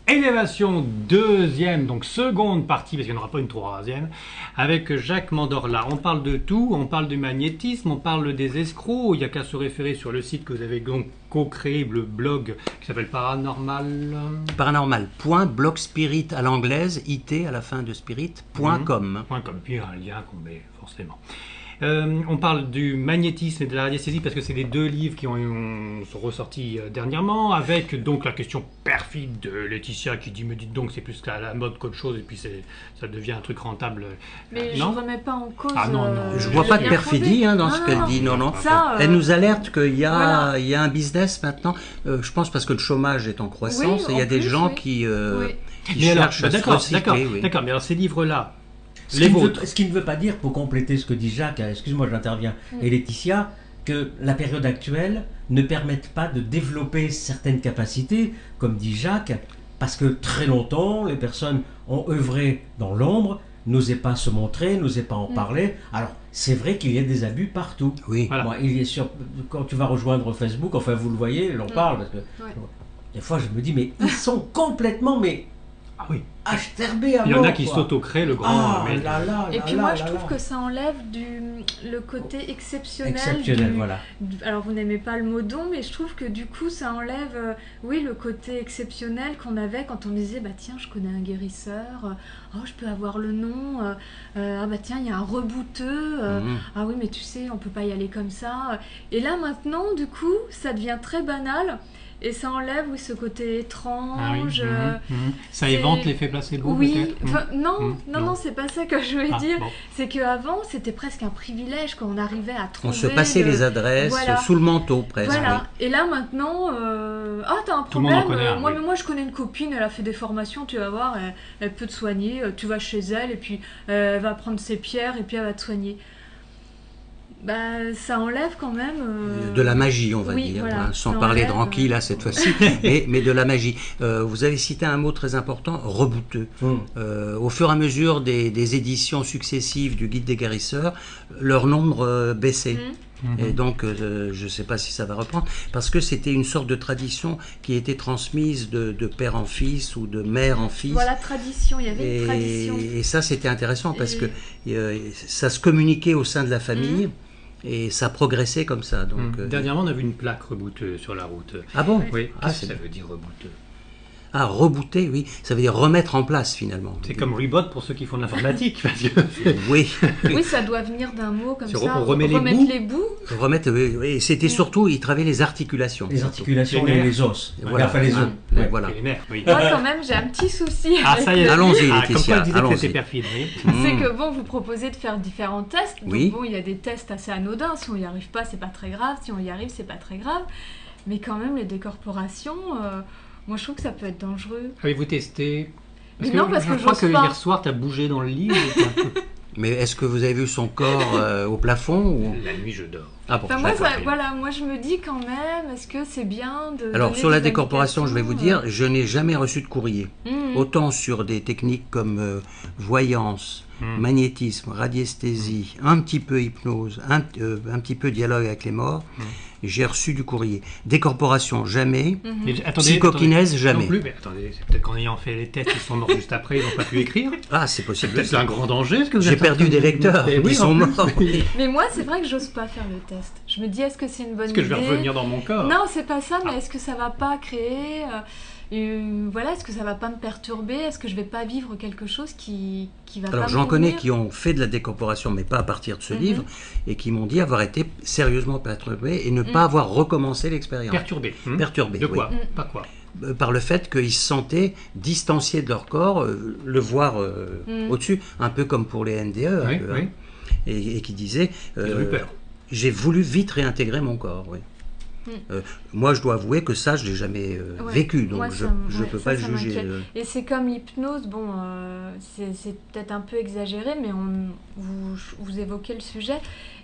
Élévation deuxième, donc seconde partie, parce qu'il n'y en aura pas une troisième, avec Jacques Mandorla. On parle de tout, on parle du magnétisme, on parle des escrocs. Il n'y a qu'à se référer sur le site que vous avez donc co-créé, le blog qui s'appelle Paranormal. Paranormal.blogspirit à l'anglaise, it à la fin de spirit.com. .com, puis un lien qu'on met forcément. On parle du magnétisme et de la radiesthésie parce que c'est les deux livres qui sont ressortis dernièrement, avec donc la question perfide de Laetitia qui dit me dites donc c'est plus qu'à la mode qu'autre chose et puis ça devient un truc rentable. Mais je ne remets pas en cause. Ah non, je vois pas de perfidie dans ce qu'elle dit. Non. Ça, elle nous alerte qu'il y a, voilà. il y a un business maintenant. Je pense parce que le chômage est en croissance et il y a des gens qui cherchent à se recycler. D'accord, mais alors ces livres-là, Ce qui ne veut pas dire, pour compléter ce que dit Jacques, excuse-moi j'interviens, et Laetitia, que la période actuelle ne permette pas de développer certaines capacités, comme dit Jacques, parce que très longtemps, les personnes ont œuvré dans l'ombre, n'osaient pas se montrer, n'osaient pas en parler. Alors, c'est vrai qu'il y a des abus partout. Oui. Voilà. Moi, quand tu vas rejoindre Facebook, enfin vous le voyez, l'on parle, parce que des fois je me dis, mais ils sont complètement, ah oui. Acheterbé à Il y en a mort, qui quoi. s'auto-créent le grand. Ah, là, Et puis moi, je trouve là. que ça enlève le côté exceptionnel. Exceptionnel, voilà. Alors, vous n'aimez pas le mot don, mais je trouve que du coup, ça enlève, le côté exceptionnel qu'on avait quand on disait, bah tiens, je connais un guérisseur, oh, je peux avoir le nom, ah bah tiens, il y a un rebouteux, ah oui, mais tu sais, on peut pas y aller comme ça. Et là, maintenant, du coup, ça devient très banal. Et ça enlève, ce côté étrange. Ça évente l'effet placebo, oui, peut-être. Non, c'est pas ça que je voulais dire. Bon. C'est qu'avant, c'était presque un privilège quand on arrivait à trouver. On se passait les adresses sous le manteau presque. Voilà. Et là maintenant, t'as un Tout le monde en problème. connaît un, Mais moi je connais une copine, elle a fait des formations, tu vas voir, elle peut te soigner. Tu vas chez elle et puis elle va prendre ses pierres et puis elle va te soigner. Bah, ça enlève quand même... De la magie, on va dire, voilà, sans parler de Ranky là cette fois-ci, mais de la magie. Vous avez cité un mot très important, rebouteux. Au fur et à mesure des éditions successives du Guide des guérisseurs, leur nombre baissait. Et donc, je ne sais pas si ça va reprendre, parce que c'était une sorte de tradition qui était transmise de père en fils ou de mère en fils. Voilà, tradition, il y avait une tradition. Et ça, c'était intéressant parce que ça se communiquait au sein de la famille. Et ça progressait comme ça. Donc, Dernièrement, on a vu une plaque rebouteuse sur la route. Ah bon? Oui. Qu'est-ce que ça veut dire rebouteux? Ah, rebooter, oui. Ça veut dire remettre en place, finalement. C'est comme reboot pour ceux qui font de l'informatique. Parce que oui. Oui, ça doit venir d'un mot comme ça. On remet les bouts. Remettre, oui. C'était surtout, ils travaillaient les articulations. Les articulations et les os. Voilà. Enfin, les os. Voilà. Les nerfs, oui. Moi, quand même, j'ai un petit souci. Ah, ça y est. Allons-y, Comme Laetitia. quoi, elle disait que c'était perfide. Oui. C'est que bon, vous proposez de faire différents tests. Donc Oui. bon, il y a des tests assez anodins. Si on n'y arrive pas, c'est pas très grave. Si on y arrive, c'est pas très grave. Mais quand même, les décorporations, moi, je trouve que ça peut être dangereux. Avez-vous testé? Mais non, parce que je crois j'ose que pas. hier soir, tu as bougé dans le lit. Mais est-ce que vous avez vu son corps au plafond ou... La nuit, je dors. Ah bon, Enfin, moi, d'accord. moi, je me dis quand même, est-ce que c'est bien de. Alors, donner sur la des décorporation, je vais vous indications, dire, je n'ai jamais reçu de courrier. Autant sur des techniques comme voyance, magnétisme, radiesthésie, un petit peu hypnose, un petit peu dialogue avec les morts, j'ai reçu du courrier. Décorporation, jamais. Mais Psychokinèse, jamais. Non plus, mais attendez, c'est peut-être qu'en ayant fait les tests, ils sont morts juste après, ils n'ont pas pu écrire. Ah, c'est C'est possible. peut-être un grand danger. Ce que vous J'ai êtes en perdu train de des dire. lecteurs, Eh oui, ils sont en plus, morts. oui. Mais moi, c'est vrai que j'ose pas faire le test. Je me dis, est-ce que c'est une bonne Est-ce que je idée vais revenir dans mon corps? Non, c'est pas ça, mais est-ce que ça va pas créer voilà, est-ce que ça va pas me perturber? Est-ce que je vais pas vivre quelque chose qui va pas Alors me j'en connais convenir qui ont fait de la décorporation, mais pas à partir de ce livre, et qui m'ont dit avoir été sérieusement perturbés et ne pas avoir recommencé l'expérience. Perturbé. Perturbés, De quoi? oui. Pas quoi? Par le fait qu'ils se sentaient distanciés de leur corps, le voir au-dessus, un peu comme pour les NDE, un Oui, peu, oui. hein, et qui disaient Ils ont eu peur. j'ai voulu vite réintégrer mon corps. Oui. Moi, je dois avouer que ça, je l'ai jamais vécu, donc Moi, je ne peux pas le juger. m'inquiète. Et c'est comme l'hypnose, bon, c'est peut-être un peu exagéré, mais vous évoquez le sujet.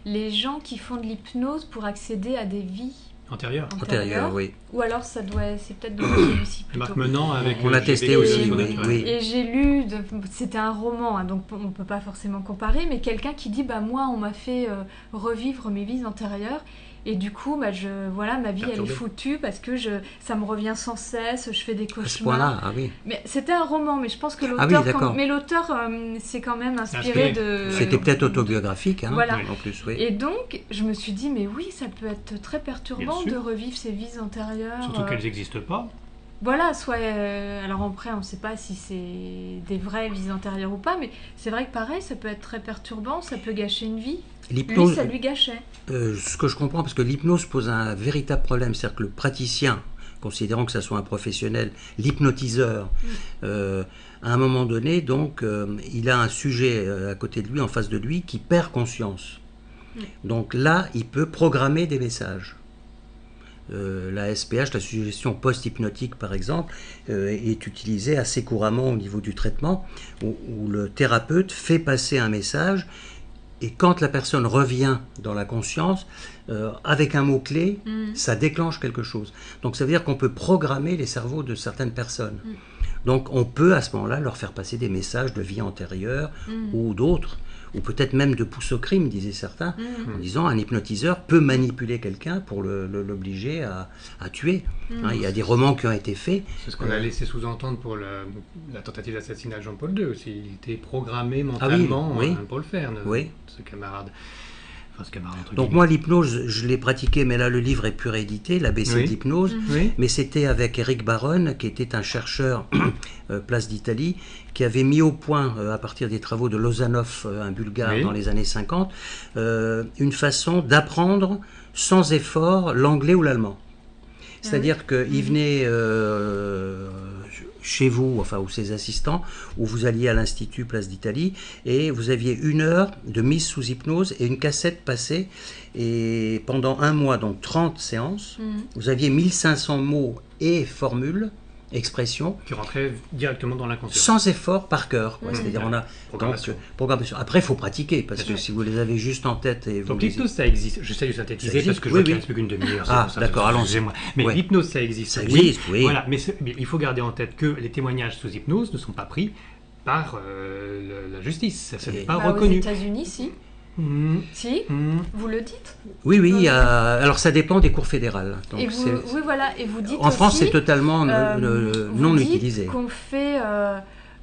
Les gens qui font de l'hypnose pour accéder à des vies Antérieur. Antérieur, oui. ou alors c'est peut-être de celui-ci plutôt. Marc Menant avec. On l'a J'ai testé vécu aussi, le oui, naturel. oui. Et j'ai lu, c'était un roman, hein, donc on ne peut pas forcément comparer, mais quelqu'un qui dit, bah moi on m'a fait revivre mes vies antérieures, Et du coup, bah, voilà, ma vie, elle est Perturbée. foutue parce que ça me revient sans cesse, je fais des À ce cauchemars. point-là, ah oui. Mais c'était un roman, mais je pense que Ah oui, l'auteur, d'accord. mais l'auteur s'est quand même Inspiré. inspiré de... C'était peut-être autobiographique, hein, Voilà. en plus, oui. Et donc, je me suis dit, mais oui, ça peut être très perturbant Bien de sûr. revivre ces vies antérieures. Surtout qu'elles n'existent pas. Voilà, soit... alors après, on ne sait pas si c'est des vraies vies antérieures ou pas, mais c'est vrai que pareil, ça peut être très perturbant, ça peut gâcher une vie. Lui, L'hypnose, ça lui gâchait. ce que je comprends, parce que l'hypnose pose un véritable problème, c'est-à-dire que le praticien, considérant que ça soit un professionnel, l'hypnotiseur, à un moment donné, donc, il a un sujet à côté de lui, en face de lui, qui perd conscience. Donc là, il peut programmer des messages. La SPH, la suggestion post-hypnotique par exemple, est utilisée assez couramment au niveau du traitement, où le thérapeute fait passer un message, et quand la personne revient dans la conscience, avec un mot-clé, ça déclenche quelque chose. Donc ça veut dire qu'on peut programmer les cerveaux de certaines personnes. Donc on peut à ce moment-là leur faire passer des messages de vie antérieure ou d'autres, ou peut-être même de pousse au crime, disaient certains, en disant un hypnotiseur peut manipuler quelqu'un pour l'obliger à tuer. Hein, il y a des romans qui ont été faits. C'est ce qu'on a laissé sous-entendre pour la tentative d'assassinat de Jean-Paul II aussi. Il était programmé mentalement oui. pour le faire, Oui. ce camarade. Enfin, ce camarade entre Donc guillemets. moi l'hypnose, je l'ai pratiqué, mais là le livre est plus réédité, l'ABC Oui. de l'hypnose. Oui. Mais c'était avec Eric Baron, qui était un chercheur place d'Italie, qui avait mis au point, à partir des travaux de Lozanov, un Bulgare, Oui. dans les années 50, une façon d'apprendre sans effort l'anglais ou l'allemand. C'est-à-dire qu'il venait chez vous, enfin, ou ses assistants, où vous alliez à l'Institut Place d'Italie, et vous aviez 1 heure de mise sous hypnose et une cassette passée, et pendant 1 mois, donc 30 séances, vous aviez 1500 mots et formules, expressions, Qui rentrait directement dans l'inconscient. sans effort par cœur. Quoi. C'est-à-dire on a Programmation. donc, programmation. Après, il faut pratiquer, parce que Bien sûr. si vous les avez juste en tête et vous Donc les- l'hypnose, ça existe. J'essaie de Ça synthétiser existe, parce que je oui, vois qu'il oui. ne reste plus qu'une demi-heure. c'est Ah, pour ça, d'accord, allons-y. excusez-moi. Mais Ouais. l'hypnose, ça existe. Ça existe, oui. Voilà, mais il faut garder en tête que les témoignages sous hypnose ne sont pas pris par la justice. Ça n'est pas Bah, aux reconnu. États-Unis, si. Si, vous le dites. Oui, alors ça dépend des cours fédérales. Donc Et vous, oui, voilà, et vous dites en France, aussi, c'est totalement vous non dites utilisé. qu'on fait,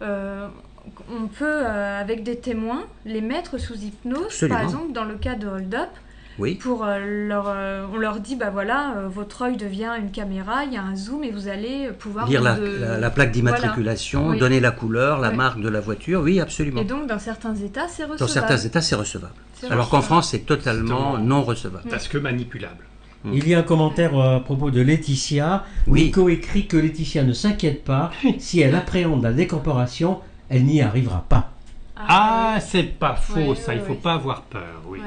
on peut, avec des témoins, les mettre sous hypnose, Absolument. par exemple, dans le cas de Hold Up, Oui, pour on leur dit, bah voilà, votre œil devient une caméra, il y a un zoom et vous allez pouvoir... lire de- la plaque d'immatriculation, Voilà. Oui. donner la couleur, la Oui. marque de la voiture, oui, absolument. Et donc, dans certains États, c'est recevable. Dans certains États, c'est recevable. C'est Alors qu'en recevable. France, c'est totalement C'est non recevable. Parce que manipulable. Il y a un commentaire à propos de Laetitia. Oui. Nico écrit que Laetitia ne s'inquiète pas. Si elle appréhende la décorporation, elle n'y arrivera pas. Ah, c'est pas faux, Ouais, ça. ouais, Il faut ouais. pas avoir peur, oui.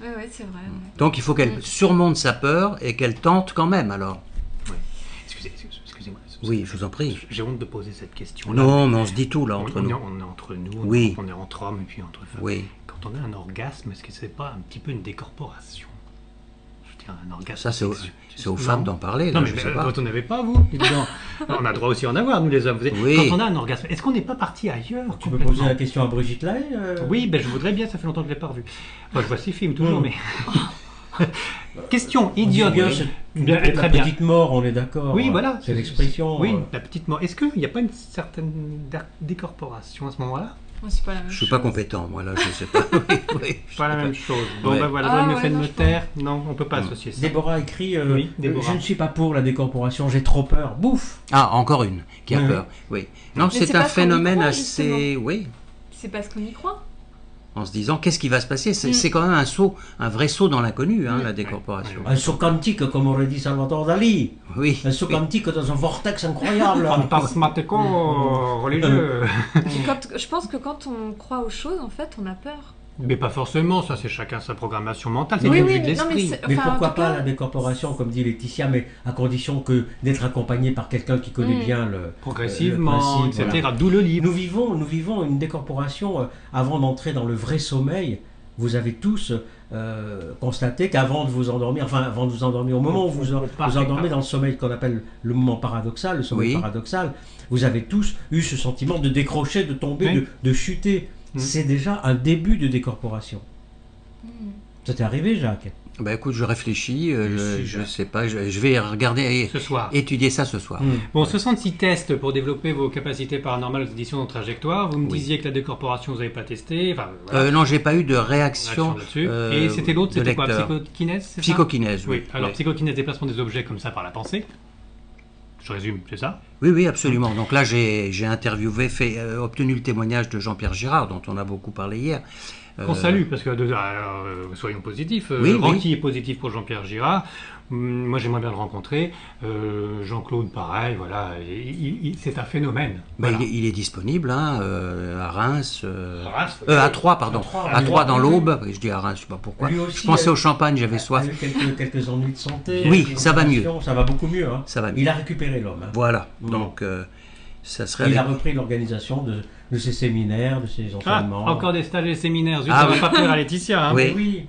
Ouais, ouais, c'est vrai. ouais. Donc il faut qu'elle surmonte sa peur et qu'elle tente quand même, alors. Excusez-moi. Oui, je vous en prie. J'ai honte de poser cette question. Non, mais on se dit tout là on, entre on est, nous. on est entre nous, Oui. on est entre hommes et puis entre femmes. Oui, Quand on a un orgasme, est-ce que c'est pas un petit peu une décorporation? Je veux dire, un orgasme. ça c'est aux Non. femmes d'en parler, Non, là, mais je sais pas. vous n'en avez pas, vous dis donc. On a droit aussi à en avoir, nous les hommes. Oui. Quand on a un orgasme, est-ce qu'on n'est pas parti ailleurs Tu peux complètement poser la question à Brigitte Lahaye Oui, ben, je voudrais bien, ça fait longtemps que je ne l'ai pas revu. Moi, je vois ces films toujours, mais... Question On dit idiote. bien, Oui. c'est Bien, la très bien. petite mort, on est d'accord. Oui, voilà. C'est l'expression. Oui, la petite mort. Est-ce qu'il n'y a pas une certaine décorporation à ce moment-là? Moi, c'est pas la même Je suis pas chose. compétent, moi là, je sais pas. Oui, je Pas la sais même chose. Bon, Ouais. ben voilà, Ah, j'aurais mieux ouais, fait de non, me je taire. Non, on ne peut pas associer ça. Déborah écrit Oui, Déborah. Je ne suis pas pour la décorporation, j'ai trop peur. Bouffe. Ah, encore une qui a Oui. peur. Oui. Non, c'est c'est parce un qu'on y phénomène croit, assez. Oui. C'est parce qu'on y croit. En se disant qu'est-ce qui va se passer. C'est quand même un saut, un vrai saut dans l'inconnu, hein, la décorporation. Un saut quantique, comme aurait dit Salvatore Dali. Oui. Un saut quantique dans un vortex incroyable. Fantasmatico religieux. Je pense que quand on croit aux choses, en fait, on a peur. Mais pas forcément, ça c'est chacun sa programmation mentale, c'est Oui, une oui, vue de mais non, mais l'esprit. c'est- Mais Enfin, en pourquoi tout pas cas- la décorporation, comme dit Laetitia, mais à condition que d'être accompagné par quelqu'un qui connaît bien le Progressivement, le principe, etc. voilà. D'où le livre. Nous vivons une décorporation avant d'entrer dans le vrai sommeil. Vous avez tous constaté qu'avant de vous endormir, enfin avant de vous endormir, au moment où vous vous endormez dans le sommeil qu'on appelle le moment paradoxal, le sommeil Oui. paradoxal, vous avez tous eu ce sentiment de décrocher, de tomber, Oui. de chuter. C'est déjà un début de décorporation. Ça t'est arrivé, Jacques? Bah écoute, je réfléchis, Si, je sais pas, je vais regarder, Ce soir. étudier ça ce soir. Bon, 66 tests pour développer vos capacités paranormales aux éditions de Trajectoire. Vous me disiez que la décorporation, vous n'avez pas testé. Enfin, voilà. Non, j'ai pas eu de réaction là-dessus. Et c'était l'autre, de c'était quoi? lecteur. Psychokinèse, c'est ça? Psychokinèse, Oui. Alors, oui. psychokinèse, déplacement des objets comme ça par la pensée. Je résume, c'est ça? Oui, oui, absolument. Donc là, j'ai interviewé, obtenu le témoignage de Jean-Pierre Girard, dont on a beaucoup parlé hier. Qu'on salue, parce que soyons positifs. Oui, Ranky est positif pour Jean-Pierre Girard. Moi, j'aimerais bien le rencontrer. Jean-Claude, pareil, voilà. C'est un phénomène. Bah, Voilà. il est disponible hein, à Reims, Reims, à Troyes, pardon. À Troyes, Dans oui. l'Aube. Je dis à Reims, je sais pas pourquoi. Lui aussi, Je pensais au champagne, j'avais Il soif. a eu quelques ennuis de santé. Oui, des ça va mieux. opérations, ça va beaucoup mieux. Hein. Ça va mieux. Il a récupéré l'homme. Hein. Voilà. Mm. Donc, ça serait. Il a repris l'organisation de ses séminaires, de ses enseignements. Encore des stages et séminaires. Zut, Ah ça va oui. pas plaire à Laetitia. Hein. Oui. Oui.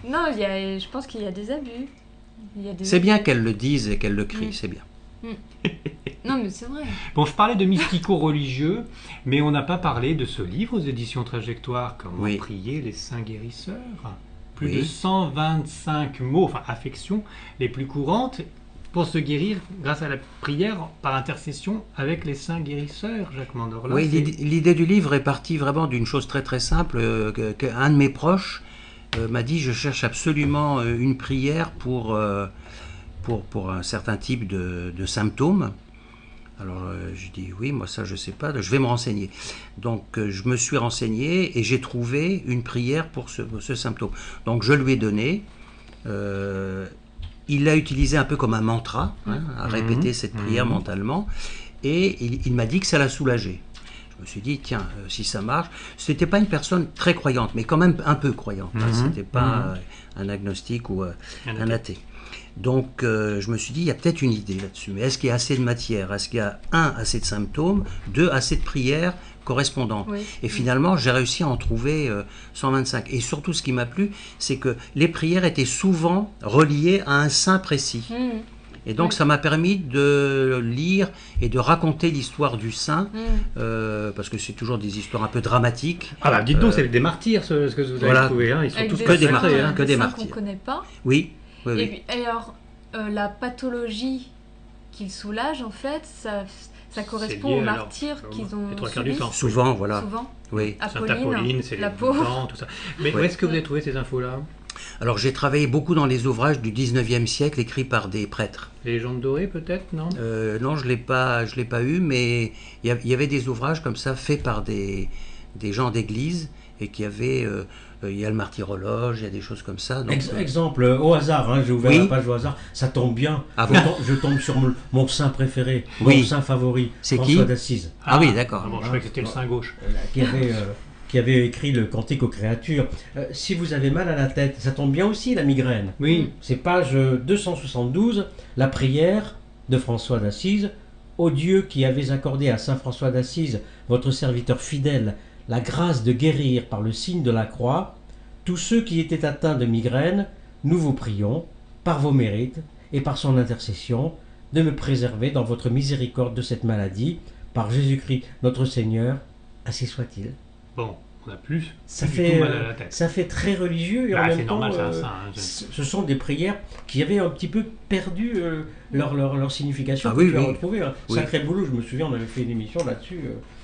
Non, je pense qu'il y a des abus. C'est bien qu'elle le dise et qu'elle le crie, Mm. c'est bien. Non, mais c'est vrai. Bon, je parlais de mystico-religieux, mais on n'a pas parlé de ce livre aux éditions Trajectoire, Comment Oui. prier les saints guérisseurs. Plus Oui. de 125 mots, enfin affections les plus courantes pour se guérir grâce à la prière par intercession avec les saints guérisseurs, Jacques Mandorla. Oui, c'est- l'idée du livre est partie vraiment d'une chose très très simple, qu'un de mes proches m'a dit, je cherche absolument une prière pour un certain type de symptômes. Alors je dis oui, moi ça je sais pas, je vais me renseigner. Donc je me suis renseigné et j'ai trouvé une prière pour ce symptôme. Donc je lui ai donné. Il l'a utilisé un peu comme un mantra, hein, à répéter cette prière mentalement, et il m'a dit que ça l'a soulagé. Je me suis dit, tiens, si ça marche, c'était pas une personne très croyante, mais quand même un peu croyante. Hein, c'était pas un agnostique ou un athée. Donc je me suis dit, il y a peut-être une idée là-dessus, mais est-ce qu'il y a assez de matière? Est-ce qu'il y a assez de symptômes, assez de prières correspondantes? Oui. Et finalement, j'ai réussi à en trouver 125. Et surtout, ce qui m'a plu, c'est que les prières étaient souvent reliées à un saint précis. Mm. Et donc, Oui. ça m'a permis de lire et de raconter l'histoire du saint, Mm. parce que c'est toujours des histoires un peu dramatiques. Ah bah dites donc, c'est des martyrs ce que vous avez Voilà. trouvé. Hein. Ils sont Avec tous que des saints, martyrs, hein. que des saints martyrs. qu'on connaît pas. Oui, oui, oui. Et alors, la pathologie qu'ils soulagent, en fait, ça correspond lié aux à leur- martyrs qu'ils ont les trois quarts du subis. temps. Souvent, voilà. Souvent. Oui. Sainte Apolline, c'est la les pauvre. dents, tout ça. Mais où Ouais. est-ce que vous avez trouvé ces infos-là? Alors, j'ai travaillé beaucoup dans les ouvrages du 19e siècle écrits par des prêtres. Les légendes dorées, peut-être, non? Non, je l'ai pas eu, mais il y avait des ouvrages comme ça faits par des gens d'église et qui avaient. Il y a le martyrologe, il y a des choses comme ça. Donc, Exemple, au hasard, hein, j'ai ouvert Oui. la page au hasard, ça tombe bien. Ah je, bon je tombe sur mon saint préféré, Oui. mon saint favori, C'est François qui d'Assise, Ah oui, d'accord. Ah bon, je croyais que c'était le sein gauche. qui avait écrit le Cantique aux créatures. Si vous avez mal à la tête, ça tombe bien aussi la migraine. Oui. C'est page 272, la prière de François d'Assise. Ô Dieu qui avez accordé à saint François d'Assise, votre serviteur fidèle, la grâce de guérir par le signe de la croix, tous ceux qui étaient atteints de migraine, nous vous prions, par vos mérites et par son intercession, de me préserver dans votre miséricorde de cette maladie, par Jésus-Christ notre Seigneur, ainsi soit-il. Bon, on a plus Ça du fait, tout mal à la tête. ça fait très religieux et en Bah, même c'est temps, normal, c'est un saint. Hein. ce sont des prières qui avaient un petit peu perdu leur signification. Ah que oui, tu as oui. retrouvé. Un Oui. sacré boulot, je me souviens, on avait fait une émission là-dessus.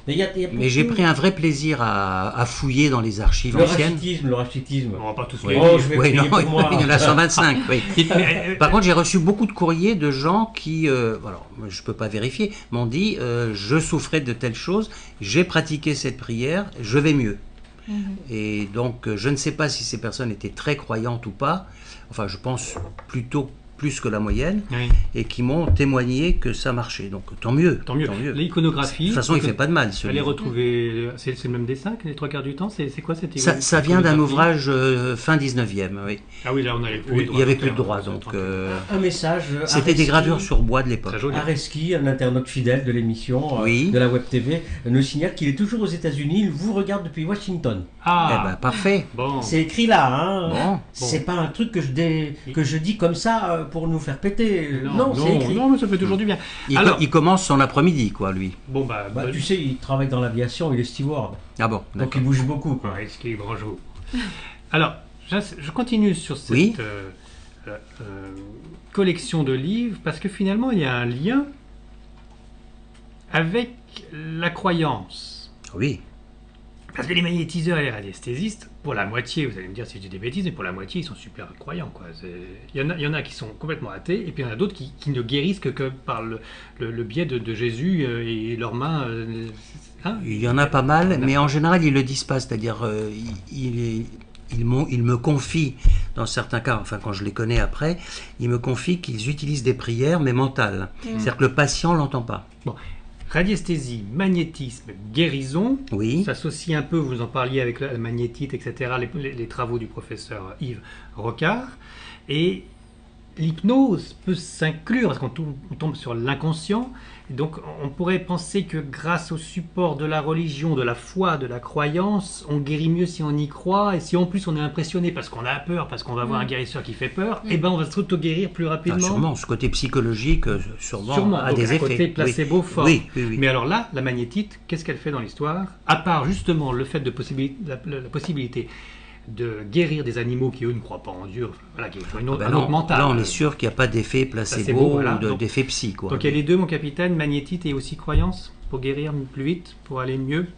Mais, Mais j'ai pris un vrai plaisir à fouiller dans les archives le anciennes. rachitisme. On va pas tous Oui. les Oh, lire. je vais Oui, prier non, pour moi. il y en a 125. Oui. Mais, Par contre, j'ai reçu beaucoup de courriers de gens qui, alors moi, je ne peux pas vérifier, m'ont dit je souffrais de telles choses, j'ai pratiqué cette prière, je vais mieux. Et donc, je ne sais pas si ces personnes étaient très croyantes ou pas, enfin, je pense plutôt plus que la moyenne, oui, et qui m'ont témoigné que ça marchait. Donc, tant mieux. tant mieux. L'iconographie. De toute façon, il ne fait pas de mal, ce Elle est livre. retrouvée. C'est le même dessin que les trois quarts du temps. C'est quoi cette Ça vient d'un iconographie ouvrage fin 19e, oui. Ah oui, là on avait plus Où les il n'y avait de plus de faire, droit, hein, donc tranquille. Un message. c'était des Areski- gravures sur bois de l'époque. Très joli. Areski, un internaute fidèle de l'émission, Oui. de la Web TV, nous signale qu'il est toujours aux États-Unis. Il vous regarde depuis Washington. Eh Ah, ben, parfait. bon. C'est écrit là, hein. Bon. C'est pas un truc que je dis comme ça pour nous faire péter. Non, c'est écrit. non, mais ça fait toujours du bien. Alors, Il commence son après-midi, quoi, lui. bon, bah, Bah, tu sais, il travaille dans l'aviation, il est steward. Ah bon, Donc d'accord. il bouge beaucoup. Quoi. Ouais, ce qui est bonjour. Alors, je continue sur cette Oui. collection de livres parce que finalement il y a un lien avec la croyance. Oui. Parce que les magnétiseurs et les radiesthésistes, pour la moitié, vous allez me dire si je dis des bêtises, mais pour la moitié ils sont super croyants, quoi. Il y en a qui sont complètement athées et puis il y en a d'autres qui ne guérissent que par le biais de Jésus et leurs mains. Hein. Il y en a pas mal, D'accord. mais en général, ils ne le disent pas. C'est-à-dire, ils me confient, dans certains cas, enfin quand je les connais après, ils me confient qu'ils utilisent des prières, mais mentales. C'est-à-dire que le patient ne l'entend pas. Bon. Radiesthésie, magnétisme, guérison, Oui. s'associe un peu, vous en parliez avec la magnétite, etc., les travaux du professeur Yves Rocard. Et l'hypnose peut s'inclure, parce qu'on tombe sur l'inconscient. Donc on pourrait penser que grâce au support de la religion, de la foi, de la croyance, on guérit mieux si on y croit, et si en plus on est impressionné parce qu'on a peur, parce qu'on va voir un guérisseur qui fait peur, et ben on va s'auto-guérir plus rapidement. Ah, sûrement, ce côté psychologique, sûrement a donc des un effets. côté placebo fort. Oui, oui, oui. Mais alors là, la magnétite, qu'est-ce qu'elle fait dans l'histoire? À part justement le fait de la possibilité de guérir des animaux qui eux ne croient pas en Dieu, voilà, qui ont Ben un non, autre mental. là, on est sûr qu'il n'y a pas d'effet placebo, voilà. ou d'effet psy. Quoi. Donc il y a les deux, mon capitaine, magnétite et aussi croyance, pour guérir plus vite, pour aller mieux.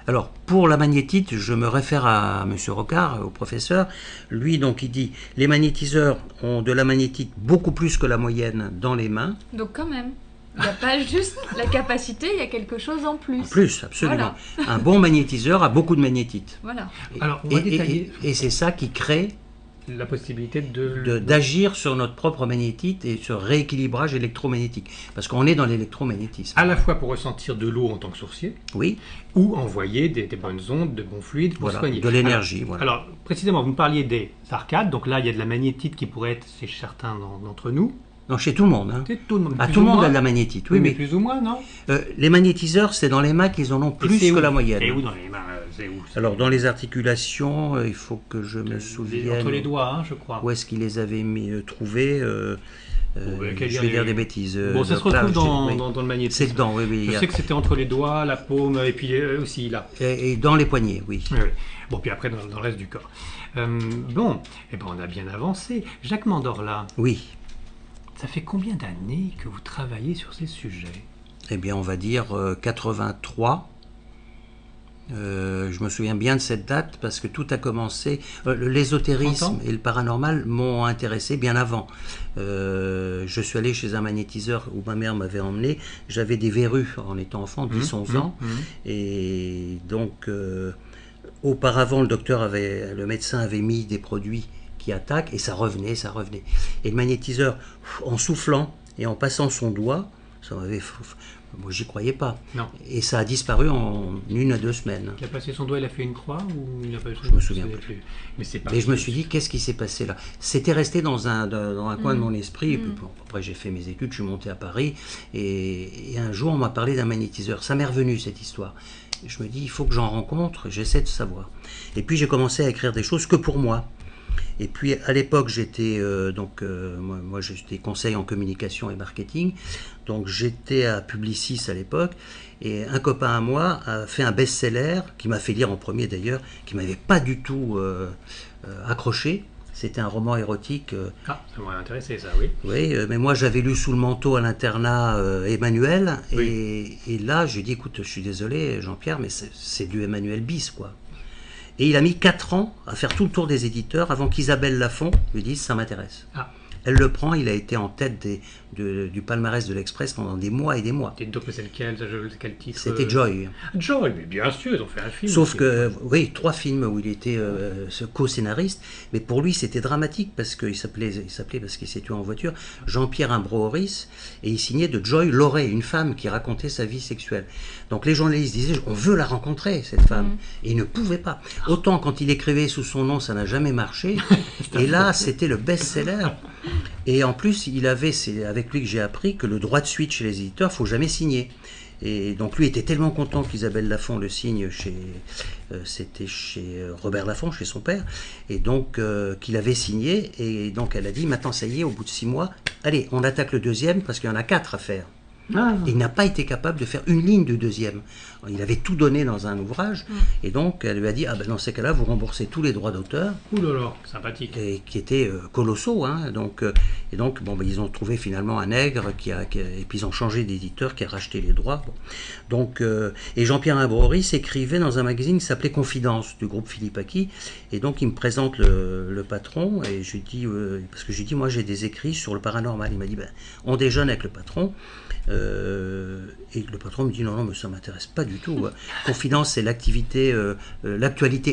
Alors, pour la magnétite, je me réfère à M. Rocard, au professeur. Lui, donc, il dit les magnétiseurs ont de la magnétite beaucoup plus que la moyenne dans les mains. Donc quand même, il n'y a pas juste la capacité, il y a quelque chose en plus. En plus, absolument. Un bon magnétiseur a beaucoup de magnétite. Voilà. Alors, on va détailler Et c'est ça qui crée la possibilité d'agir sur notre propre magnétite et sur rééquilibrage électromagnétique. Parce qu'on est dans l'électromagnétisme. à la fois pour ressentir de l'eau en tant que sourcier, Oui, ou envoyer des bonnes ondes, de bons fluides pour voilà, soigner. de l'énergie. Voilà. Alors, précisément, vous me parliez des arcades, donc là, il y a de la magnétite qui pourrait être chez certains d'entre nous. Non, chez tout le monde. Hein. C'est tout le monde. Ah, plus tout le ou monde moins. a de la magnétite. Oui, Oui, mais mais plus ou moins, non? les magnétiseurs, c'est dans les mains qu'ils en ont Et plus c'est que où la moyenne. Et où dans les mains? C'est où? Alors, dans les articulations, il faut que je me souvienne. Entre les doigts, hein, je crois. Où est-ce qu'ils les avaient trouvés quel Je lien vais il y a dire eu des bêtises. Bon, ça se retrouve Là, dans le magnétisme. C'est dedans, oui, oui. Je sais que c'était entre les doigts, la paume, et puis aussi là. Et dans les poignets, oui. Oui, oui. Bon, puis après, dans le reste du corps. Bon, eh ben, on a bien avancé. Jacques Mandorla, Oui. ça fait combien d'années que vous travaillez sur ces sujets? Eh bien, on va dire 83. Je me souviens bien de cette date parce que tout a commencé. L'ésotérisme et le paranormal m'ont intéressé bien avant. Je suis allé chez un magnétiseur où ma mère m'avait emmené. J'avais des verrues en étant enfant, 10-11 ans. Et donc, auparavant, le médecin avait mis des produits qui attaquent et ça revenait, ça revenait. Et le magnétiseur, en soufflant et en passant son doigt, ça m'avait... Moi, j'y croyais pas. Non. Et ça a disparu en 1 à 2 semaines. Il a passé son doigt, il a fait une croix ou il a pas fait? Je me souviens plus. Mais c'est pas. Mais je me suis dit, qu'est-ce qui s'est passé là? C'était resté dans un coin de mon esprit. Et puis, bon, après, j'ai fait mes études, je suis monté à Paris. Et un jour, on m'a parlé d'un magnétiseur. Ça m'est revenu, cette histoire. Je me dis, il faut que j'en rencontre, j'essaie de savoir. Et puis, j'ai commencé à écrire des choses que pour moi. Et puis à l'époque, j'étais moi j'étais conseil en communication et marketing, donc j'étais à Publicis à l'époque, et un copain à moi a fait un best-seller qui m'a fait lire en premier d'ailleurs, qui m'avait pas du tout accroché. C'était un roman érotique. Ah, ça m'aurait intéressé ça, oui. Oui, mais moi j'avais lu Sous le manteau à l'internat Emmanuel, Oui. et là j'ai dit, écoute, je suis désolé Jean-Pierre, mais c'est du Emmanuel bis, quoi. Et il a mis 4 ans à faire tout le tour des éditeurs avant qu'Isabelle Lafont lui dise ça m'intéresse. Ah. Elle le prend, il a été en tête du palmarès de l'Express pendant des mois et des mois. Et donc c'est quel titre? C'était Joy. Joy, mais bien sûr, ils ont fait un film. Sauf aussi. que, oui, 3 films où il était co-scénariste, mais pour lui c'était dramatique parce qu'il s'appelait parce qu'il s'est tué en voiture, Jean-Pierre Imbrohoris, et il signait de Joy Loret, une femme qui racontait sa vie sexuelle. Donc les journalistes disaient, on veut la rencontrer, cette femme, et il ne pouvait pas. Autant quand il écrivait sous son nom, ça n'a jamais marché, et là c'était le best-seller. Et en plus, c'est avec lui que j'ai appris que le droit de suite chez les éditeurs, faut jamais signer. Et donc lui était tellement content qu'Isabelle Lafont le signe c'était chez Robert Laffont, chez son père, et donc qu'il avait signé, et donc elle a dit, maintenant ça y est, au bout de 6 mois, allez, on attaque le deuxième, parce qu'il y en a 4 à faire. Ah. Et il n'a pas été capable de faire une ligne du deuxième. Il avait tout donné dans un ouvrage, et donc elle lui a dit, ah ben dans ces cas-là, vous remboursez tous les droits d'auteur, Ouh là là, sympathique. et qui étaient colossaux. Hein. Et donc bon, ben, ils ont trouvé finalement un nègre, et puis ils ont changé d'éditeur qui a racheté les droits. Bon. Donc, et Jean-Pierre Imbroris écrivait dans un magazine qui s'appelait Confidence, du groupe Philippe Aki, et donc il me présente le patron, et je lui dis, parce que je lui dis, moi j'ai des écrits sur le paranormal. Il m'a dit, ben, on déjeune avec le patron. Et le patron me dit non, mais ça m'intéresse pas du tout. Confidence, c'est l'actualité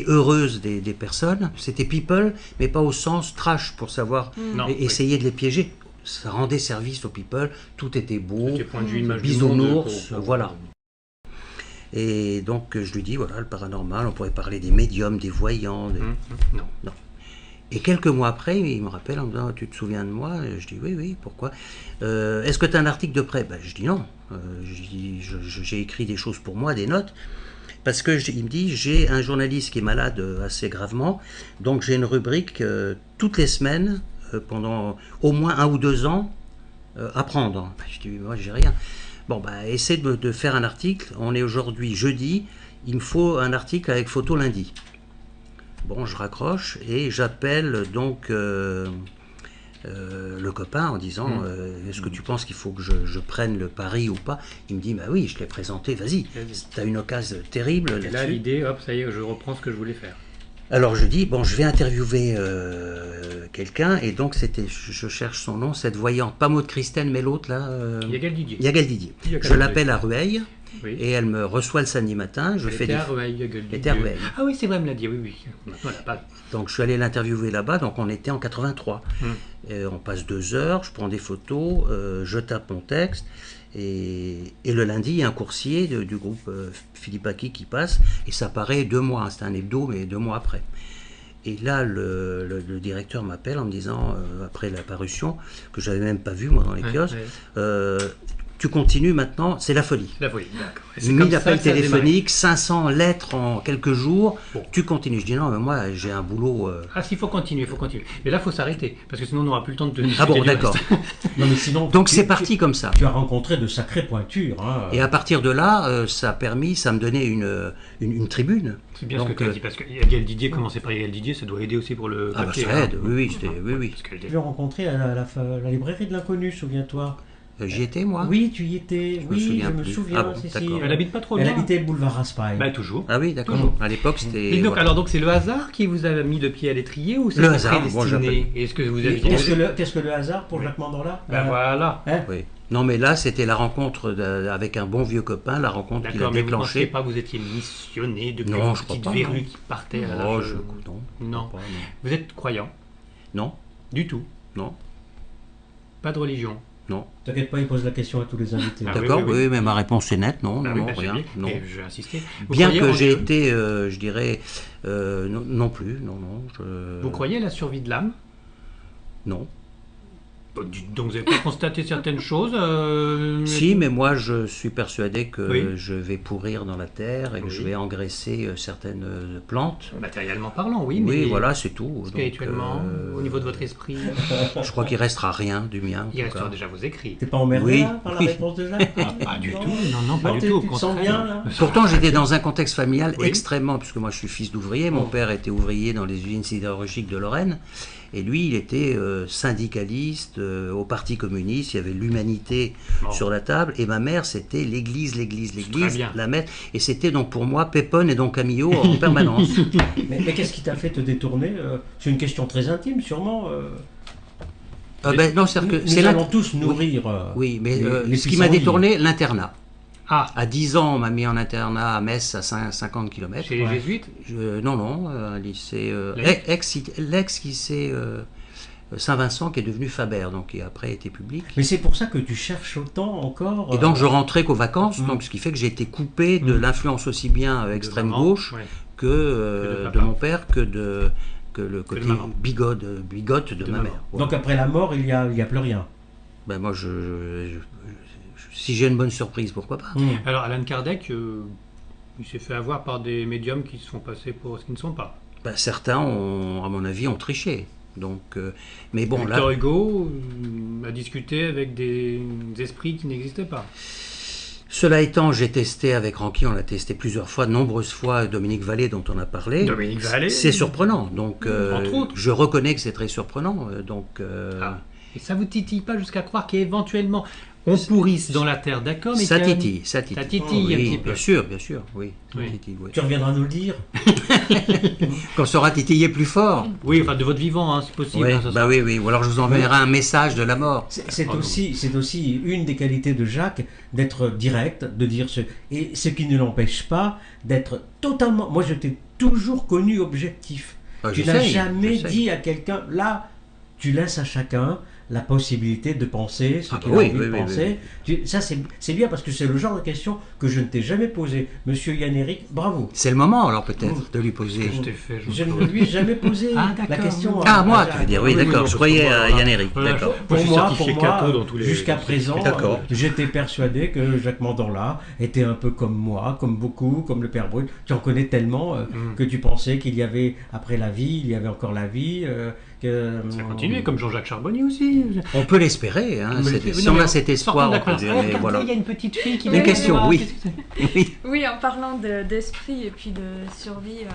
heureuse des personnes. C'était people, mais pas au sens trash pour savoir Non, essayer de les piéger. Ça rendait service aux people, tout était beau, C'était point de vue image du bisounours, monde, voilà. Et donc je lui dis voilà, le paranormal, on pourrait parler des médiums, des voyants. Non. Et quelques mois après, il me rappelle en me disant, tu te souviens de moi? Je dis oui, pourquoi? Est-ce que tu as un article de prêt? Je dis non. J'ai écrit des choses pour moi, des notes. Parce que il me dit, j'ai un journaliste qui est malade assez gravement, donc j'ai une rubrique toutes les semaines, pendant au moins 1 ou 2 ans, à prendre. Je dis, moi j'ai rien. Bon, essaie de faire un article. On est aujourd'hui jeudi, il me faut un article avec photo lundi. Bon, je raccroche et j'appelle donc le copain en disant est-ce que tu penses qu'il faut que je prenne le pari ou pas? Il me dit bah oui, je l'ai présenté, vas-y, t'as une occasion terrible là-dessus. Et là, l'idée, hop, ça y est, je reprends ce que je voulais faire. Alors je dis bon, je vais interviewer quelqu'un, et donc c'était, je cherche son nom, cette voyante, pas Maud Christine mais l'autre là. Yagal Didier. Yagal Didier. Je l'appelle à Rueil. Oui. Et elle me reçoit le samedi matin. Je fais des. Ah oui, c'est vrai, elle me l'a dit, oui. Donc je suis allé l'interviewer là-bas, donc on était en 83. On passe 2 heures, je prends des photos, je tape mon texte, et le lundi, il y a un coursier du groupe Philippe Aki qui passe, et ça paraît 2 mois, c'est un hebdo, mais 2 mois après. Et là, le directeur m'appelle en me disant, après la parution, que je n'avais même pas vu moi dans les kiosques, tu continues maintenant, c'est la folie. La folie, d'accord. 1000 appels téléphoniques, 500 lettres en quelques jours, tu continues. Je dis non, mais moi j'ai un boulot. Ah, s'il faut continuer, il faut continuer. Mais là, il faut s'arrêter, parce que sinon on n'aura plus le temps de tenir. Ah bon, d'accord. Non, mais sinon, donc c'est parti comme ça. Tu as rencontré de sacrées pointures. Hein. Et à partir de là, ça me donnait une tribune. C'est bien donc, ce que tu as dit, parce que Yagal Didier, commencer par Yagal Didier, ça doit aider aussi pour le papier. Ah bah ça aide, oui. Tu l'as rencontré à la librairie de l'Inconnu, souviens-toi. J'y étais, moi? Oui, tu y étais. Je me souviens. Ah bon, elle habite pas trop loin. Elle habitait boulevard Raspail. Toujours. Ah oui, d'accord. À l'époque, c'était. Et donc, alors, c'est le hasard qui vous a mis le pied à l'étrier ou c'est le hasard, prédestiné? Est-ce que vous avez Qu'est-ce que le hasard pour Jacques Mandorla? Voilà. Oui. Non, mais là, c'était la rencontre avec un bon vieux copain, la rencontre qu'il a déclenchée. Vous ne pensiez pas que vous étiez missionné de petites verrues qui partaient à la Non. Vous êtes croyant? Non. Du tout? Non. Pas de religion? Non. T'inquiète pas, il pose la question à tous les invités. D'accord, oui, mais ma réponse est nette, non, rien. Non. Et je vais insister. Bien que j'ai été, je dirais, non plus, non. Vous croyez à la survie de l'âme? Non. Donc vous n'avez pas constaté certaines choses Si, mais moi je suis persuadé que je vais pourrir dans la terre et que je vais engraisser certaines plantes. Matériellement parlant, oui. Oui, voilà, c'est tout. Spirituellement, au niveau de votre esprit je crois qu'il ne restera rien du mien. Il restera déjà vos écrits. T'es pas emmerdé par la réponse de Jacques? Pas du tout, non, pas du tout. Tu te sens bien là? Pourtant j'étais dans un contexte familial extrêmement, puisque moi je suis fils d'ouvrier, mon père était ouvrier dans les usines sidérurgiques de Lorraine. Et lui, il était syndicaliste au Parti communiste, il y avait l'humanité sur la table, et ma mère, c'était l'église, la messe, et c'était donc pour moi Pépone et Don Camillo en permanence. Mais qu'est-ce qui t'a fait te détourner? C'est une question très intime, sûrement. Non, c'est-à-dire que nous allons tous nourrir. Oui, mais ce qui m'a détourné, l'internat. À 10 ans, on m'a mis en internat à Metz, à 50 km. Chez les jésuites? Non, un lycée l'ex-lycée Saint-Vincent qui est devenu Faber, donc qui après été public. Mais c'est pour ça que tu cherches autant encore. Et donc je rentrais qu'aux vacances, donc ce qui fait que j'ai été coupé de l'influence aussi bien extrême gauche que de mon père, que le côté bigote de ma mère. Donc après la mort, il y a plus rien. Ben moi si j'ai une bonne surprise, pourquoi pas. Alors Allan Kardec, il s'est fait avoir par des médiums qui se font passer pour ce qu'ils ne sont pas. Certains, à mon avis, ont triché. Donc, mais bon, là, Victor Hugo a discuté avec des esprits qui n'existaient pas. cela étant, j'ai testé avec Ranky, on l'a testé plusieurs fois, de nombreuses fois, Dominique Vallée dont on a parlé. Dominique Vallée. C'est surprenant, donc Entre autres. je reconnais que c'est très surprenant. Ah. Et ça vous titille pas jusqu'à croire qu'éventuellement on pourrisse dans la terre, d'accord, mais ça qu'il y a une- titille, ça titille. Ça titille un Oui, petit peu. bien sûr, oui. Ça Oui. titille, oui. Tu reviendras nous le dire. Qu'on saura titiller plus fort. Oui, enfin de votre vivant, hein, c'est possible. Oui, hein, ça bah sera- oui. Ou alors je vous enverrai un message de la mort. C'est Ah, aussi une des qualités de Jacques d'être direct, de dire ce. Et ce qui ne l'empêche pas d'être totalement. Moi, je t'ai toujours connu objectif. Ah, Tu n'as j'essaye, jamais j'essaye. dit à quelqu'un, là, tu laisses à chacun la possibilité de penser ce Ah, qu'il oui, a envie oui, de oui, penser. Ça, c'est bien parce que c'est le genre de question que je ne t'ai jamais posée. Monsieur Yann-Éric, bravo. C'est le moment alors peut-être de lui poser. Je t'ai fait. Je ne lui ai jamais posé Ah, la d'accord. question. Ah, à moi, Jacques. tu veux dire, oui, oui, d'accord. oui, Je croyais parce que à moi, Yann-Éric, voilà, d'accord. Moi, je suis certifié pour moi, Cato dans tous les- jusqu'à présent, D'accord. j'étais persuadé que Jacques Mandorla était un peu comme moi, comme beaucoup, comme le Père Brut. Tu en connais tellement que tu pensais qu'il y avait, après la vie, il y avait encore la vie. Ça continue, comme Jean-Jacques Charbonnier aussi. On peut l'espérer, hein, Mais- si non, on mais a cet espoir, sortons on peut de la dire, classe. mais Regardez, voilà. il y a une petite fille qui Une vient de question, voir. oui. Oui, Oui, en parlant d'esprit et puis de survie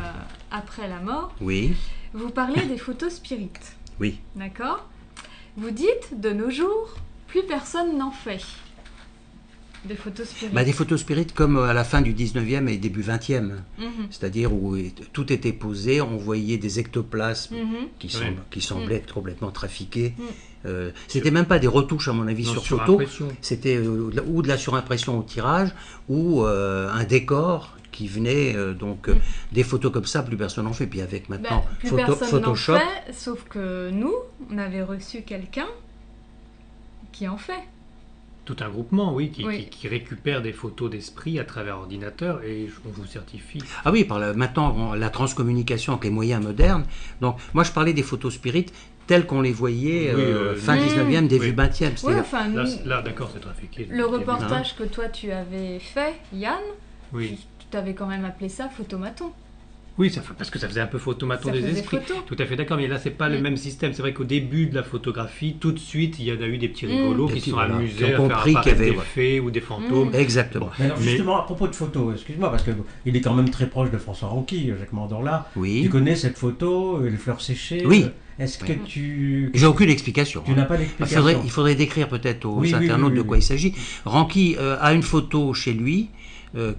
après la mort, oui, vous parlez des photos spirites. oui. D'accord? Vous dites, de nos jours, plus personne n'en fait. Des photos spirites. Bah, des photos spirites comme à la fin du 19e et début 20e, Mhm. c'est-à-dire où tout était posé, on voyait des ectoplasmes Mhm. qui semblaient être complètement trafiqués. Mm. C'était même pas des retouches à mon avis Non, sur sur photo, impression. c'était ou de la surimpression au tirage ou un décor qui venait des photos comme ça, plus personne n'en fait. Puis avec maintenant Bah, plus personne n'en Photoshop, fait, sauf que nous, on avait reçu quelqu'un qui en fait. Tout un groupement, oui, Oui. qui récupère des photos d'esprit à travers ordinateur et on vous certifie. ah oui, maintenant la transcommunication avec les moyens modernes. Donc moi je parlais des photos spirites telles qu'on les voyait Oui, fin mm. 19e, début Oui. 20e. Oui, c'est-à-dire- enfin, Là, d'accord, c'est trafiqué. le reportage que toi tu avais fait, Yann, Oui, tu t'avais quand même appelé ça photomaton. oui parce que ça faisait un peu photomaton Ça des faisait esprits. photo. Tout à fait d'accord, mais là, c'est pas le Mm. même système. C'est vrai qu'au début de la photographie, tout de suite, il y en a eu des petits Mm. rigolos Des qui petits, sont voilà, amusés qui ont à faire compris qu'il y apparaître avait, des ouais. fées ou des fantômes. Exactement. Mais alors Mais- justement, à propos de photos, excuse-moi, parce qu'il est quand même très proche de François Ronqui, Jacques Mandorla. Tu Oui. connais cette photo, les fleurs séchées. Oui. Est-ce que Oui. tu J'ai aucune explication. n'as pas Il d'explication? faudrait décrire peut-être aux Oui, oui, internautes oui, de oui, quoi oui. il s'agit. Ranky a une photo chez lui.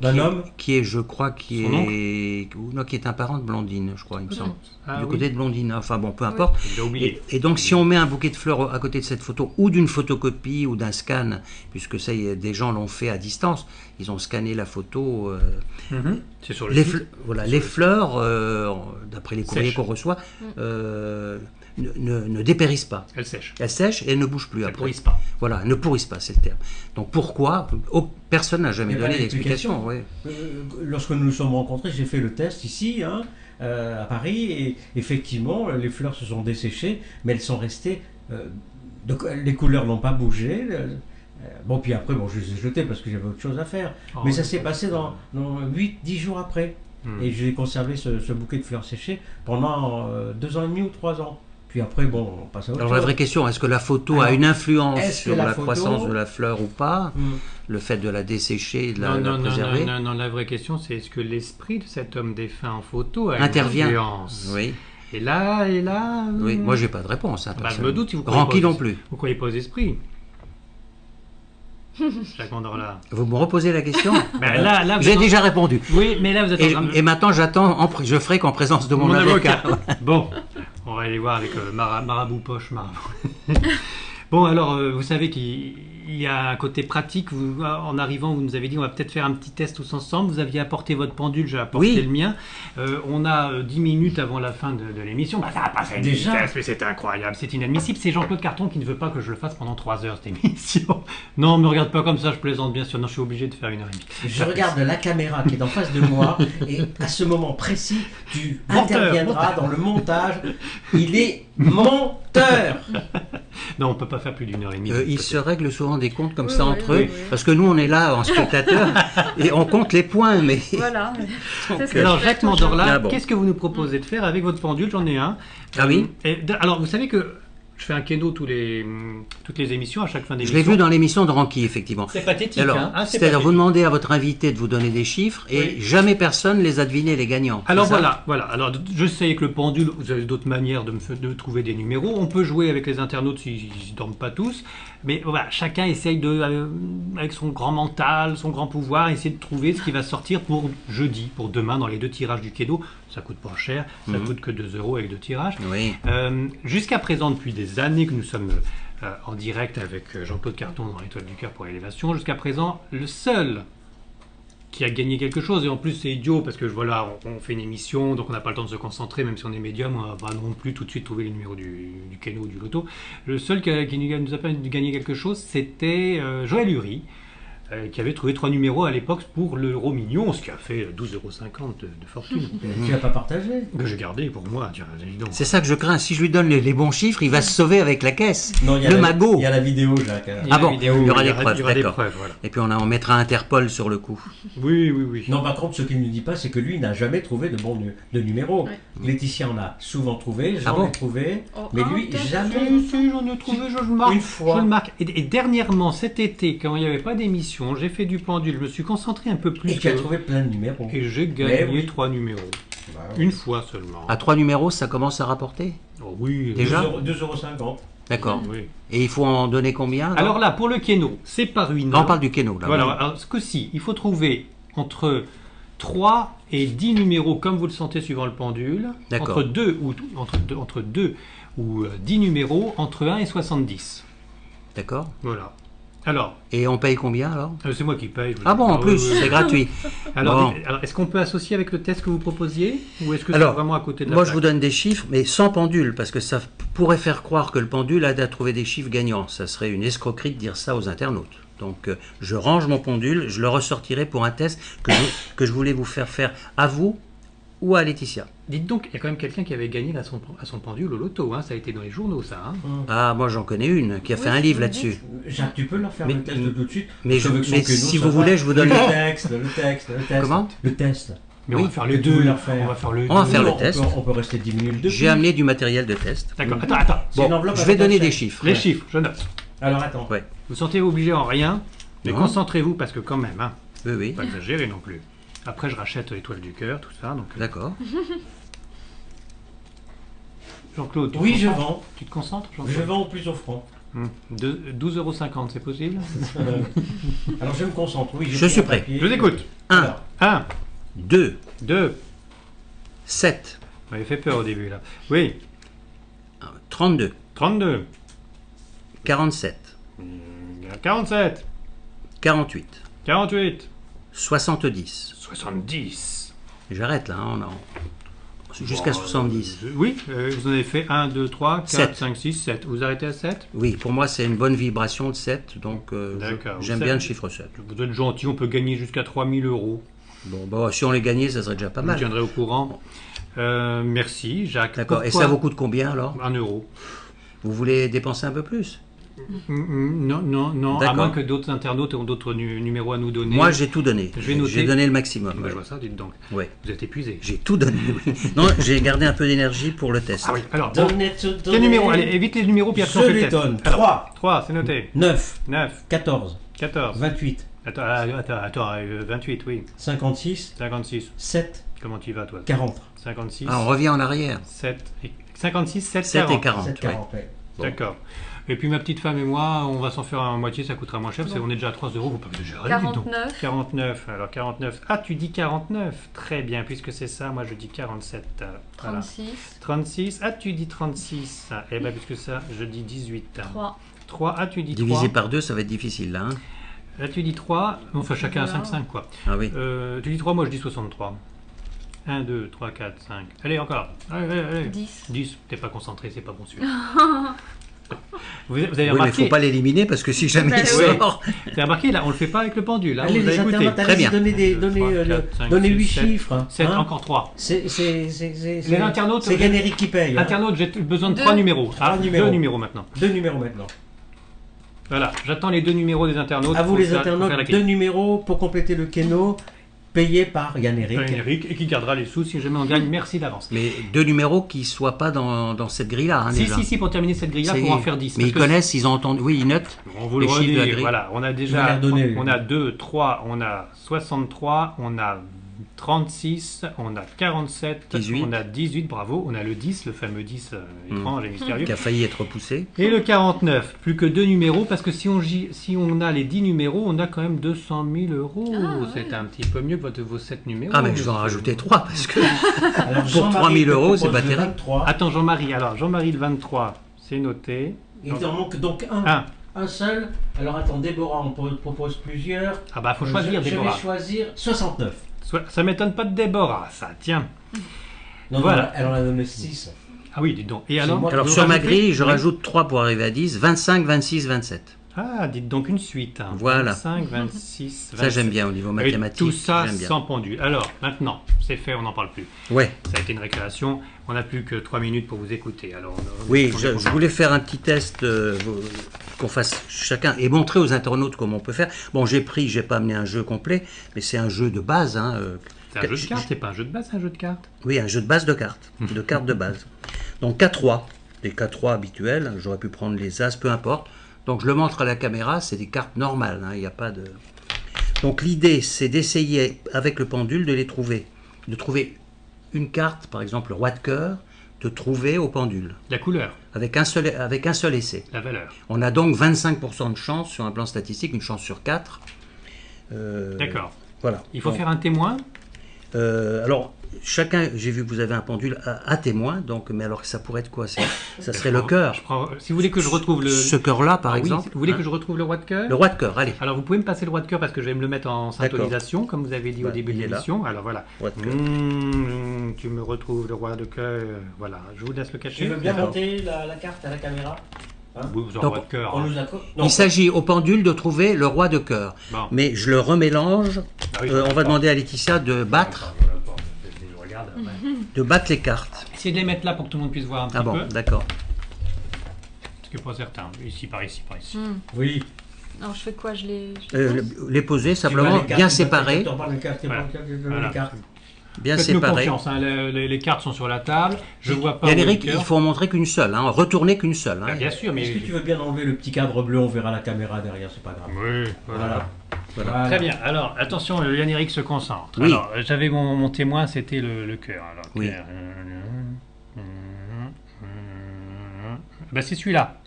D'un homme qui est, je crois, qui Son est un parent de Blondine, je crois, il me semble. Ah, Du oui. côté de Blondine, enfin bon, peu importe. J'ai oublié. Et donc, si on met un bouquet de fleurs à côté de cette photo, ou d'une photocopie, ou d'un scan, puisque ça, des gens l'ont fait à distance, ils ont scanné la photo. Mhm. C'est sur le Les, site. les fleurs, d'après les courriers Sèches. qu'on reçoit, ne dépérissent pas. Elle sèche. Elles sèchent et elles ne bougent plus Elle après. pourrisse pas. Voilà, elles ne pourrissent pas, c'est le terme. Donc pourquoi personne n'a jamais Il y a pas donné d'explication. d'explication. Ouais. Lorsque nous nous sommes rencontrés, j'ai fait le test ici, à Paris, et effectivement, les fleurs se sont desséchées, mais elles sont restées. Donc les couleurs n'ont pas bougé. Bon, puis après, bon, je les ai jetées parce que j'avais autre chose à faire. Oh, Mais ça s'est passé dans 8-10 jours après. Hmm. Et j'ai conservé ce bouquet de fleurs séchées pendant 2 ans et demi ou 3 ans. Puis après, bon, on passe à autre Alors chose. la vraie question, est-ce que la photo a Alors, une influence est-ce que sur la la photo- croissance de la fleur ou pas? Hmm. Le fait de la dessécher et de la Non, préserver la vraie question, c'est est-ce que l'esprit de cet homme défunt en photo a intervient. une influence? Oui, Et là, oui. Moi j'ai pas de réponse. Hein, Bah, je me doute si vous Ranky pas non aux- plus. Vous croyez pas aux esprits? Jacques Mandorla. Vous me reposez la question? Ben là, vous J'ai êtes en- déjà répondu. Oui, mais là, vous êtes en train de... Et maintenant j'attends, je ferai qu'en présence de mon avocat. Bon, on va aller voir avec Marabout Poche. Marabout. Bon, alors, vous savez qu'il y a un côté pratique. En arrivant, vous nous avez dit on va peut-être faire un petit test tous ensemble. Vous aviez apporté votre pendule, j'ai apporté Oui. le mien. On a 10 minutes avant la fin de l'émission. Bah, ça va passer à une Déjà vitesse, mais c'est incroyable, c'est inadmissible. C'est Jean-Claude Carton qui ne veut pas que je le fasse pendant 3 heures, cette émission. Non, me regarde pas comme ça, je plaisante bien sûr. Non, je suis obligé de faire 1h30. Je regarde la caméra qui est en face de moi et à ce moment précis, tu Menteur, interviendras dans le montage. Il est Menteur. Non, on peut pas faire plus d'une heure et demie. Ils se règlent souvent des comptes comme Oui, ça oui, entre oui, eux, oui. parce que nous on est là en spectateur et on compte les points, mais Voilà. C'est ce que Alors, je fais Jacques toujours. Mandorla, Ah bon. qu'est-ce que vous nous proposez de faire avec votre pendule? J'en ai un. Ah oui. Alors, vous savez que je fais un keno toutes les émissions, à chaque fin je d'émission. l'ai vu dans l'émission de Ranky, effectivement. C'est pathétique, Alors, hein. Ah, c'est c'est-à-dire vous pathétique. demandez à votre invité de vous donner des chiffres et Oui. jamais personne les a devinés les gagnants. Alors c'est ça voilà. Alors je sais que le pendule, vous avez d'autres manières de trouver des numéros. On peut jouer avec les internautes s'ils ne dorment pas tous. Mais voilà, chacun essaye avec son grand mental, son grand pouvoir, essayer de trouver ce qui va sortir pour jeudi, pour demain, dans les 2 tirages du Keno. Ça coûte pas cher, ça coûte que 2 € avec 2 tirages. Oui. Jusqu'à présent, depuis des années que nous sommes en direct avec Jean-Claude Carton dans l'Étoile du Cœur pour l'élévation, jusqu'à présent, le seul qui a gagné quelque chose, et en plus c'est idiot parce que voilà, on fait une émission, donc on n'a pas le temps de se concentrer, même si on est médium, on va pas non plus tout de suite trouver les numéros du Keno ou du Loto. Le seul qui nous a permis de gagner quelque chose, c'était Joël Uri, qui avait trouvé 3 numéros à l'époque pour l'euro million, ce qui a fait 12,50 € de fortune. Tu n'as pas partagé. Que j'ai gardé pour moi, tiens, dis donc. C'est ça que je crains. Si je lui donne les bons chiffres, il va se sauver avec la caisse. Non, il y a Le la- magot. Il y a la vidéo, Jacques. Il y a Ah la bon, vidéo, il y aura des il y preuves, aura des d'accord. preuves, voilà. Et puis on mettra Interpol sur le coup. Oui. Non, par contre, ce qu'il ne dit pas, c'est que lui n'a jamais trouvé de bon de numéro. Ouais. Laetitia en a souvent trouvé, Ah j'en bon ai trouvé, Oh, mais un, lui, peut-être. jamais. Si, j'en ai trouvé, je le marque. Une fois. Je le marque. Et dernièrement, cet été, quand il n'y avait pas d'émission, j'ai fait du pendule, je me suis concentré un peu plus. Et tu as trouvé plein de numéros. Et j'ai gagné oui. 3 numéros. Bah, oui. Une fois seulement. À 3 numéros, ça commence à rapporter. Oh, oui. Déjà 2,50 €. D'accord. Oui. Et il faut en donner combien Alors là, pour le Keno, c'est par une Là, on heure. parle du Keno. Là, Voilà, oui. alors, ce coup-ci, il faut trouver entre 3 et 10 numéros, comme vous le sentez suivant le pendule. D'accord. Entre 2 ou 10 numéros, entre 1 et 70. D'accord. Voilà. Alors, Et on paye combien alors c'est moi qui paye. je vous Ah bon, en oui, plus, oui. c'est gratuit. Alors, Bon. alors, est-ce qu'on peut associer avec le test que vous proposiez? Ou est-ce que c'est Alors, vraiment à côté de la Moi, je plaque vous donne des chiffres, mais sans pendule, parce que ça pourrait faire croire que le pendule aide à trouver des chiffres gagnants. Ça serait une escroquerie de dire ça aux internautes. Donc, je range mon pendule, je le ressortirai pour un test que je voulais vous faire à vous ou à Laetitia. Dites donc, il y a quand même quelqu'un qui avait gagné à son pendule au loto. Hein. Ça a été dans les journaux, ça. Hein. Ah, moi j'en connais une qui a fait un livre là-dessus. Jacques, tu peux leur faire Mais- le test tout de suite. mais Parce qu'avec son mais Keno, si ça vous va. voulez, je vous donne le le- texte. Comment Le test. Mais Oui, on va faire les tu deux. veux leur faire. On va faire le On va deux. faire le On peut- test. On peut rester 10 minutes de J'ai plus. amené du matériel de test. D'accord, attends. C'est une Bon, enveloppe je avec vais donner un des chèque. chiffres. Les Ouais. chiffres, je note. Alors attends. Ouais. Vous sentez obligé en rien, mais Non. concentrez-vous parce que quand même, hein, Oui, oui. pas exagérer non plus. Après, je rachète l'Étoile du Cœur, tout ça. Donc, D'accord. Jean-Claude, tu te Oui, je concentres vends. Tu te concentres, Je Jean-Claude vends au plus offrant. 12,50 €, c'est possible? Alors je me concentre. Oui, j'ai Je pris suis un prêt. papier. Je vous écoute. 1, Alors, 1, 2, 2. 7, Vous m'avez fait peur au début, là. Oui, 32, 32, 47, 47, 48, 48, 70. 70. J'arrête là, hein, jusqu'à Bon, 70. Oui, vous en avez fait 1, 2, 3, 4, Sept. 5, 6, 7. Vous arrêtez à 7? Oui, pour moi, c'est une bonne vibration de 7, donc D'accord. j'aime Sept. bien le chiffre 7. Vous êtes gentil, on peut gagner jusqu'à 3 000 €. Bon, bah, si on les gagnait, ça serait déjà pas Vous mal. tiendrez au courant. Merci, Jacques. D'accord, et Pourquoi ça vous coûte combien alors 1 euro. Vous voulez dépenser un peu plus Non, à D'accord. moins que d'autres internautes ont d'autres numéros à nous donner. Moi, j'ai tout donné. Je vais noter. J'ai donné le maximum. Bah, ouais. je vois ça, dites donc. Ouais. Vous êtes épuisé. J'ai tout donné. Oui. Non, j'ai gardé un peu d'énergie pour le test. Ah oui, alors, bon, donnez. quel numéro? Allez, évite les numéros, puis après on Je fait le les test. donne. Alors, 3, 3, c'est noté. 9, 9, 14, 14. 28, Attends, 28, oui. 56, 56. 7, Comment tu vas, toi? 40. 56, Ah, on revient en arrière. 7, 56, 7, 7 et 40. 40. 7, ouais. 40, ouais. Bon. D'accord. Et puis ma petite femme et moi, on va s'en faire un moitié, ça coûtera moins cher, parce qu'on est déjà à 3 €, faut pas exagérer, dites donc. 49. 49, alors 49. Ah, tu dis 49. Très bien, puisque c'est ça, moi je dis 47. Voilà. 36. 36. Ah, tu dis 36. Eh bien, puisque ça, je dis 18. 3. 3. Ah, tu dis 3. Divisé par 2, ça va être difficile là. Hein. Là, tu dis 3. Enfin, chacun a Voilà. 5, quoi. Ah oui. Tu dis 3, moi je dis 63. 1, 2, 3, 4, 5. Allez, encore. Allez. 10. 10. T'es pas concentré, c'est pas bon celui-là. Vous avez Oui, mais il ne remarqué, faut pas l'éliminer parce que si jamais Bah il oui. sort, vous avez remarqué, là, on le fait pas avec le pendule. Hein, Allez, vous avez les écouté. internautes, Très allez-y, bien. donnez 8 chiffres. 7, hein. encore 3. Les internautes, c'est Yaneric qui paye. hein. Internaute, j'ai besoin de Deux. 3 numéros. Trois numéros. 2 numéros maintenant. 2 numéros maintenant. Voilà, j'attends les 2 numéros des internautes. À vous pour les faire- pour faire la internautes, clé. 2 numéros pour compléter le kéno, payé par Yaneric. Eric, et qui gardera les sous si jamais on gagne. Merci d'avance. mais 2 numéros qui ne soient pas dans cette grille-là. Hein, déjà. Si, pour terminer cette grille-là, Ça y pour en est. faire 10. Mais parce ils que connaissent, ils ont entendu. Oui, ils notent. On vous le les chiffres de la redit, grille. voilà, on a Je vais déjà, les redonner. on a 2, 3, on a 63, on a 36, on a 47, 18. on a 18, bravo, on a le 10, le fameux 10 étrange et mystérieux, Qui a failli être repoussé. et le 49, plus que 2 numéros, parce que si on a les 10 numéros, on a quand même 200 000 euros, Ah, ouais. c'est un petit peu mieux que vos 7 numéros. Ah, mais je vais en monsieur. rajouter 3 parce que. Alors, Pour Jean-Marie 3 000 te euros, c'est propose pas le terrible. 23. Attends, Jean-Marie, alors Jean-Marie le 23, c'est noté. Il en manque donc un. Ah, Un seul. Alors attends, Déborah, on propose plusieurs. ah bah faut choisir, je vais Déborah. choisir 69. Ça m'étonne pas de Déborah, ça, tiens. Non, Voilà. non, elle en a donné 6. Ah oui, dites donc. Et alors, moi. Alors vous sur ma rajoutez grille, je Oui. rajoute 3 pour arriver à 10, 25, 26, 27. Ah, dites donc une suite. Hein. Voilà. 25, 26, 27. Ça j'aime bien au niveau Et mathématique. tout ça j'aime bien. sans pendule. Alors, maintenant, c'est fait, on n'en parle plus. Ouais. Ça a été une récréation. On n'a plus que 3 minutes pour vous écouter. Alors, Oui, on est je content. voulais faire un petit test qu'on fasse chacun et montrer aux internautes comment on peut faire. Bon, j'ai pas amené un jeu complet, mais c'est un jeu de base. Hein, C'est un jeu de cartes, c'est pas un jeu de base, c'est un jeu de cartes. Oui, un jeu de base de cartes, de cartes de base. Donc K3, des K3 habituels, j'aurais pu prendre les As, peu importe. Donc je le montre à la caméra, c'est des cartes normales, il n'y a pas de... Donc l'idée, c'est d'essayer avec le pendule de les trouver. De trouver une carte, par exemple le roi de cœur, de trouver au pendule, La couleur, avec un seul essai. la valeur. On a donc 25% de chance sur un plan statistique, une chance sur 4. D'accord. Voilà. Il faut Donc, faire un témoin. alors, chacun, j'ai vu que vous avez un pendule à témoin, donc, mais alors ça pourrait être quoi ça serait le cœur. Si vous voulez que je retrouve le... Ce cœur-là, par Ah oui, exemple. vous voulez hein. que je retrouve le roi de cœur? Le roi de cœur, allez. Alors vous pouvez me passer le roi de cœur parce que je vais me le mettre en syntonisation, comme vous avez dit au Bah, début de il est là. l'émission. Alors voilà. Roi de cœur. Tu me retrouves le roi de cœur. Voilà, je vous laisse le cacher. Tu veux bien D'accord. monter la carte à la caméra? Oui, vous aurez le Donc, roi de cœur. On hein. nous a... Il s'agit au pendule de trouver le roi de cœur. Bon. Mais je le remélange. Ah oui, On va demander à Laetitia de battre Je regarde. les cartes. Essayez de les mettre là pour que tout le monde puisse voir un petit Ah bon, peu. d'accord. Parce que pas certain. Ici, par ici, par ici. Oui. Alors je fais quoi? Je les pose Les poser Tu vois simplement, les cartes, bien tu séparés. t'en parles des cartes, tu Voilà. parles des cartes, Voilà. les cartes. Bien Faites-nous séparés. confiance, hein, les cartes sont sur la table. Je vois pas. Yannick, où est le il cœur. faut en montrer qu'une seule, retourner qu'une seule. Ah, bien sûr, mais. Est-ce que tu veux bien enlever le petit cadre bleu? On verra la caméra derrière, c'est pas grave. Oui, voilà. Voilà. Très bien. Alors, attention, Yann-Éric se concentre. Oui. Alors, j'avais mon témoin, c'était le cœur. Alors, Oui. cœur. Ben, c'est celui-là.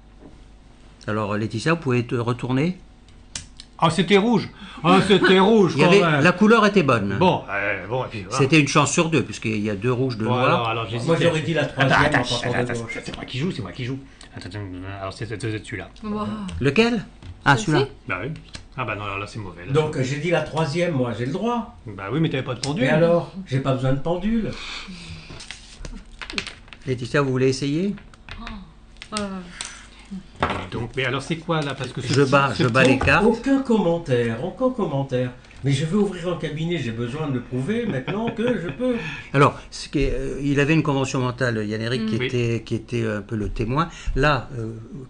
Alors Laetitia, vous pouvez te retourner. Ah, c'était rouge. Ah, c'était rouge. Il y quand avait, même. la couleur était bonne. Bon, et puis, voilà. C'était une chance sur deux, puisqu'il y a 2 rouges, 2 Bon, noirs. alors j'hésitais. Moi j'aurais dit la troisième en partant de Attends, gauche. c'est moi qui joue, c'est moi qui joue. Attends, alors c'est celui-là. Wow. Lequel? Ah, Celle-ci celui-là. Bah oui. Ah bah non, alors là c'est mauvais. Là. Donc j'ai dit la troisième, moi j'ai le droit. Bah oui, mais t'avais pas de pendule. Mais alors, j'ai pas besoin de pendule. Laetitia, vous voulez essayer? Donc, mais alors c'est quoi là? Parce que Je bats les cartes. Aucun commentaire, aucun commentaire. Mais je veux ouvrir un cabinet, j'ai besoin de le prouver maintenant que je peux. Alors, il avait une convention mentale, Yann-Éric, Oui. qui était un peu le témoin. Là,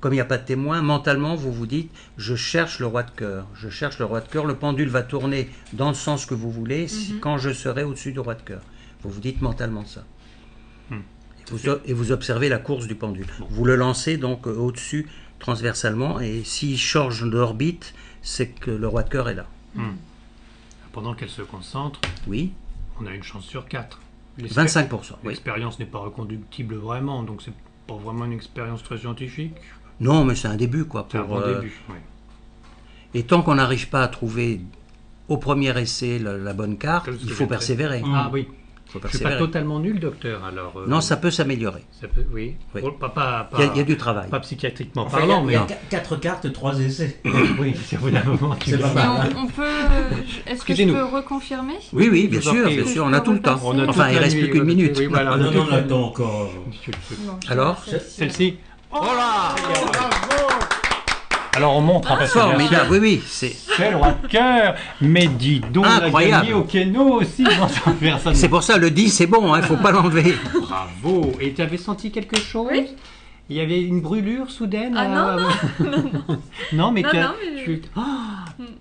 comme il n'y a pas de témoin, mentalement, vous vous dites, je cherche le roi de cœur. Je cherche le roi de cœur. Le pendule va tourner dans le sens que vous voulez quand je serai au-dessus du roi de cœur. Vous vous dites mentalement ça. Et vous observez la course du pendule. Vous le lancez donc au-dessus, transversalement, et s'il change d'orbite, c'est que le roi de cœur est là. Pendant qu'elle se concentre, Oui, on a une chance sur 4. 25%. Oui. L'expérience n'est pas reconductible vraiment, donc c'est pas vraiment une expérience très scientifique. Non, mais c'est un début, quoi. C'est un bon début. Oui. Et tant qu'on n'arrive pas à trouver au premier essai la bonne carte, Comme ce il que faut j'ai persévérer. Ah oui. Il faut Je suis pas persévérer. totalement nul, docteur. Alors. Non, ça peut s'améliorer. Ça peut, oui. Oui. Oh, pas, Il y a du travail. pas psychiatriquement Enfin, parlant, il y a mais. 4 cartes, 3 essais. Oui, c'est au bout d'un moment. tu C'est le pas sais. mal. Et on peut. Est-ce que je Excusez-nous. peux reconfirmer? Oui, oui, bien Je vous en sûr, prie. bien sûr, on a tout le temps. On a Enfin, toute il la reste nuit, plus qu'une minute. Oui, voilà, Ah on a non, non, toute on la attend encore. nuit. Bon, je Alors, vais faire Celle-ci. Voilà. Alors on montre, parce que bien sûr, Formidable, oui, oui, c'est c'est le roi de cœur. Mais dis donc, on a Incroyable. gagné au Keno aussi. Non, personne. c'est pour ça, le 10, c'est bon, il ne faut pas l'enlever. Bravo. Et tu avais senti quelque chose? Oui. Il y avait une brûlure soudaine? Ah Non, mais Non, tu as... non, mais- tu-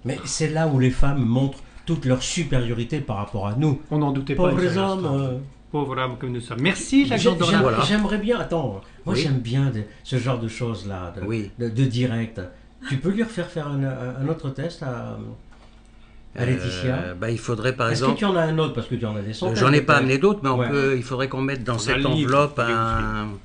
Mais c'est là où les femmes montrent toute leur supériorité par rapport à nous. On n'en doutait pas. Pauvres une seule hommes. instant. Pauvres hommes comme nous sommes. Merci Jacques J'ai- Dorla. Voilà. J'aimerais bien, attends, moi Oui. j'aime bien ce genre de choses-là, Oui. de direct. Tu peux lui refaire faire un autre test à Laetitia? Il faudrait par Est-ce que exemple... tu en as un autre? Parce que tu en as des centaines. J'en ai pas peut-être. amené d'autres, mais Ouais. il faudrait qu'on mette dans On a cette le livre, enveloppe il est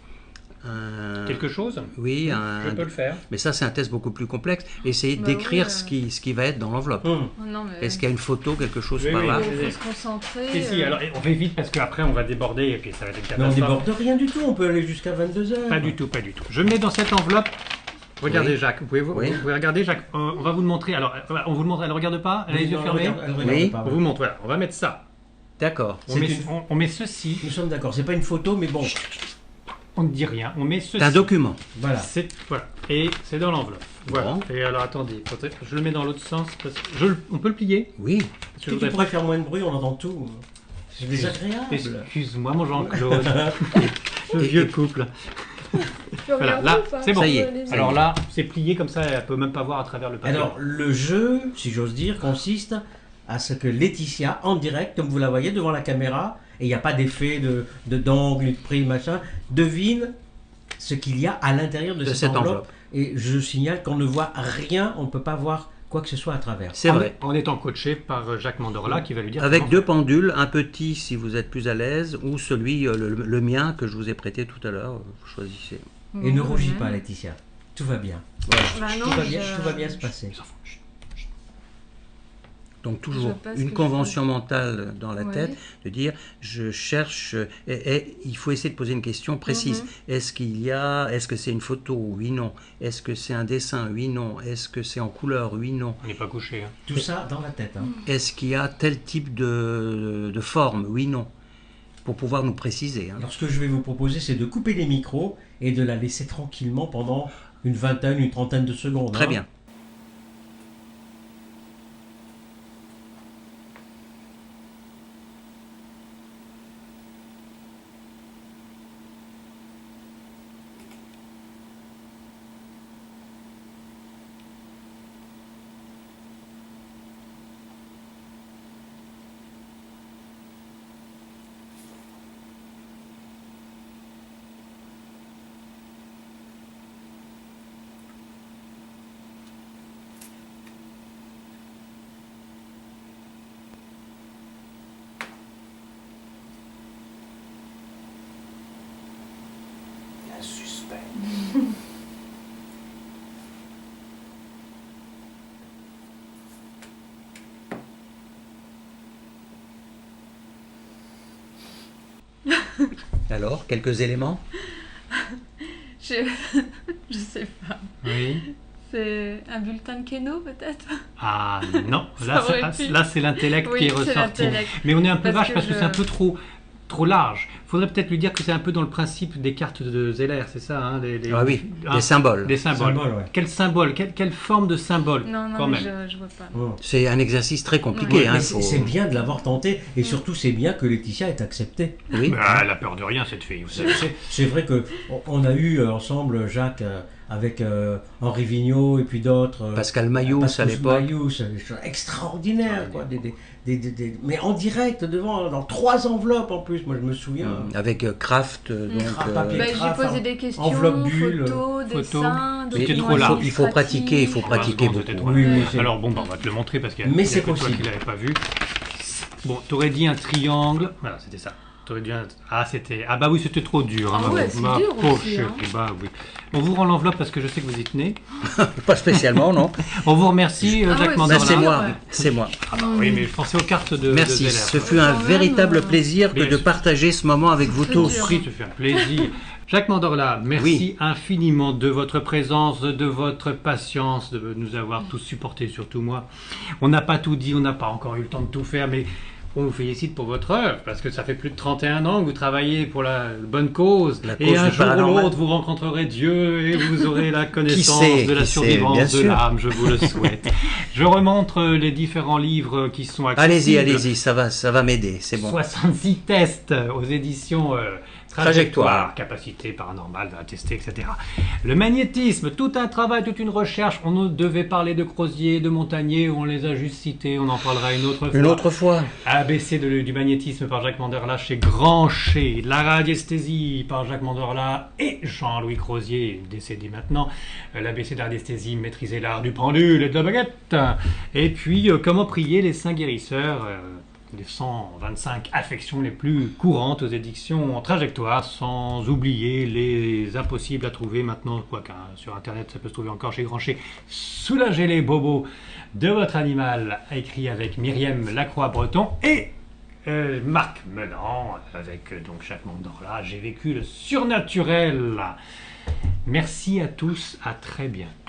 Quelque chose? Oui, Je peux le faire. mais ça c'est un test beaucoup plus complexe. Essayez Bah d'écrire oui, ce qui va être dans l'enveloppe. Hum. Oh non, mais Est-ce qu'il y a une photo, quelque chose Oui, par oui, là faut se concentrer. Et si, alors on fait vite parce qu'après on va déborder et que ça va être une Mais on catastrophe. déborde rien du tout, on peut aller jusqu'à 22h. Pas du tout, pas du tout. Je mets dans cette enveloppe. Regardez Oui. Jacques, vous Oui. pouvez regarder Jacques. On va vous le montrer. Alors, on vous le montre. Elle ne regarde pas. Elle a les yeux fermés. Oui. On vous montre. Voilà. On va mettre ça. D'accord. On C'est met, une- on met ceci. Nous sommes d'accord, c'est pas une photo, mais bon, On ne dit rien. On met ceci. C'est un document. voilà. Voilà. Et c'est dans l'enveloppe. Voilà. Bon. Et alors attendez, je le mets dans l'autre sens. Parce que on peut le plier. Oui. Parce que Si je tu voudrais- pourrais faire moins de bruit, on entend tout. C'est désagréable. Excuse-moi, mon Jean-Claude. Le vieux couple. Tu Voilà, regardes là, ou pas c'est bon. Ça y est. Les- Alors là, c'est plié comme ça, elle peut même pas voir à travers le papier. Alors, le jeu, si j'ose dire, consiste à ce que Laetitia, en direct, comme vous la voyez devant la caméra, et il n'y a pas d'effet d'angle, de prix, machin, devine ce qu'il y a à l'intérieur de cette enveloppe. Et je signale qu'on ne voit rien, on ne peut pas voir quoi que ce soit à travers. C'est vrai. En étant coaché par Jacques Mandorla qui va lui dire. Avec comment deux pendules, un petit si vous êtes plus à l'aise, ou celui, le mien que je vous ai prêté tout à l'heure. Vous choisissez. Et ne Bon, rougis ouais. pas, Laetitia. Tout va bien. Bah non, Tout va bien se passer. Les enfants, chut. Donc Je toujours vois pas ce une que convention mentale dans la Ouais. tête, de dire je cherche, et il faut essayer de poser une question précise. Est-ce que c'est une photo? Oui, non. Est-ce que c'est un dessin? Oui, non. Est-ce que c'est en couleur? Oui, non. On n'est pas couché. Hein. Tout ça dans la tête. Hein. Est-ce qu'il y a tel type de forme? Oui, non. Pour pouvoir nous préciser. Hein. Alors, ce que je vais vous proposer, c'est de couper les micros et de la laisser tranquillement pendant une vingtaine, une trentaine de secondes. Très hein. bien. Alors, quelques éléments? Je... je sais pas. Oui. C'est un bulletin de Keno peut-être? Ah non, Ça aurait pu. là c'est l'intellect Oui, qui est c'est ressorti. l'intellect. Mais on est un peu Parce vache que parce que je- c'est un peu trop large. Faudrait peut-être lui dire que c'est un peu dans le principe des cartes de Zeller, c'est ça hein, Ah oui, hein, des symboles. des symboles. Symbole, ouais. Quel symbole, quelle forme de symbole Non, quand non, mais même. je vois pas. Mmh. C'est un exercice très compliqué. Ouais, hein, Mais il faut- c'est bien de l'avoir tenté et surtout c'est bien que Laetitia ait accepté. Oui. Ah, elle a peur de rien cette fille, vous savez. C'est vrai que on a eu ensemble Jacques avec Henri Vigneault et puis d'autres. Pascal Mayous à l'époque. Mayous, des choses extraordinaires quoi. Mais en direct devant dans 3 enveloppes en plus. Moi je me souviens. Avec Kraft. Donc, papier. Bah, Graphe, j'ai posé hein. des questions, Enveloppe bulle. photos, Photos. dessins, C'était documents trop large. il faut pratiquer, il faut pratiquer Ah, c'était beaucoup. trop Oui, large. oui, c'est- Alors bon, bah, on va te le montrer parce qu'il y a, Mais il y a c'est que toi possible. qui l'avais pas vu. Bon, t'aurais dit un triangle. Voilà, c'était ça. T'aurais dit un... Ah, c'était... Ah bah oui, c'était trop dur. Ah ouais, c'est ma dur pauvre aussi, hein. chérie, bah oui. On vous rend l'enveloppe parce que je sais que vous y tenez. Pas spécialement, non. On vous remercie, Ah Jacques ouais, Mandorla. Ben, c'est moi, ouais. c'est moi. Ah bah oui, mais je pensais aux cartes de Merci, de ce Zeller. fut un Quand même, véritable plaisir que Mais de partager ce moment avec vous C'est tous. dur. Oui, ça fait un plaisir. Jacques Mandorla, merci Oui. infiniment de votre présence, de votre patience, de nous avoir tous supportés, surtout moi. On n'a pas tout dit, on n'a pas encore eu le temps de tout faire, mais On vous félicite pour votre œuvre, parce que ça fait plus de 31 ans que vous travaillez pour la bonne cause. La Et cause un du jour ou paranormal. l'autre, vous rencontrerez Dieu et vous aurez la connaissance sait, de la qui sait, survivance bien de sûr. l'âme, je vous le souhaite. Je remontre les différents livres qui sont accessibles. Allez-y, ça va m'aider, c'est bon. 66 tests aux éditions Trajectoire. capacité paranormale à tester, etc. Le magnétisme, tout un travail, toute une recherche. On devait parler de Crozier, de Montagnier, on les a juste cités, on en parlera une autre fois. Une autre fois. ABC du magnétisme par Jacques Manderla chez Grancher, la radiesthésie par Jacques Manderla et Jean-Louis Crozier, décédé maintenant, l'ABC de la radiesthésie, maîtriser l'art du pendule et de la baguette, et puis comment prier les saints guérisseurs, les 125 affections les plus courantes aux éditions Trajectoire, sans oublier les impossibles à trouver maintenant, quoique sur internet ça peut se trouver encore chez Grancher, Soulager les bobos de votre animal, écrit avec Myriam Lacroix-Breton et Marc Menant, avec donc Jacques Mandorla, j'ai vécu le surnaturel. Merci à tous, à très bientôt.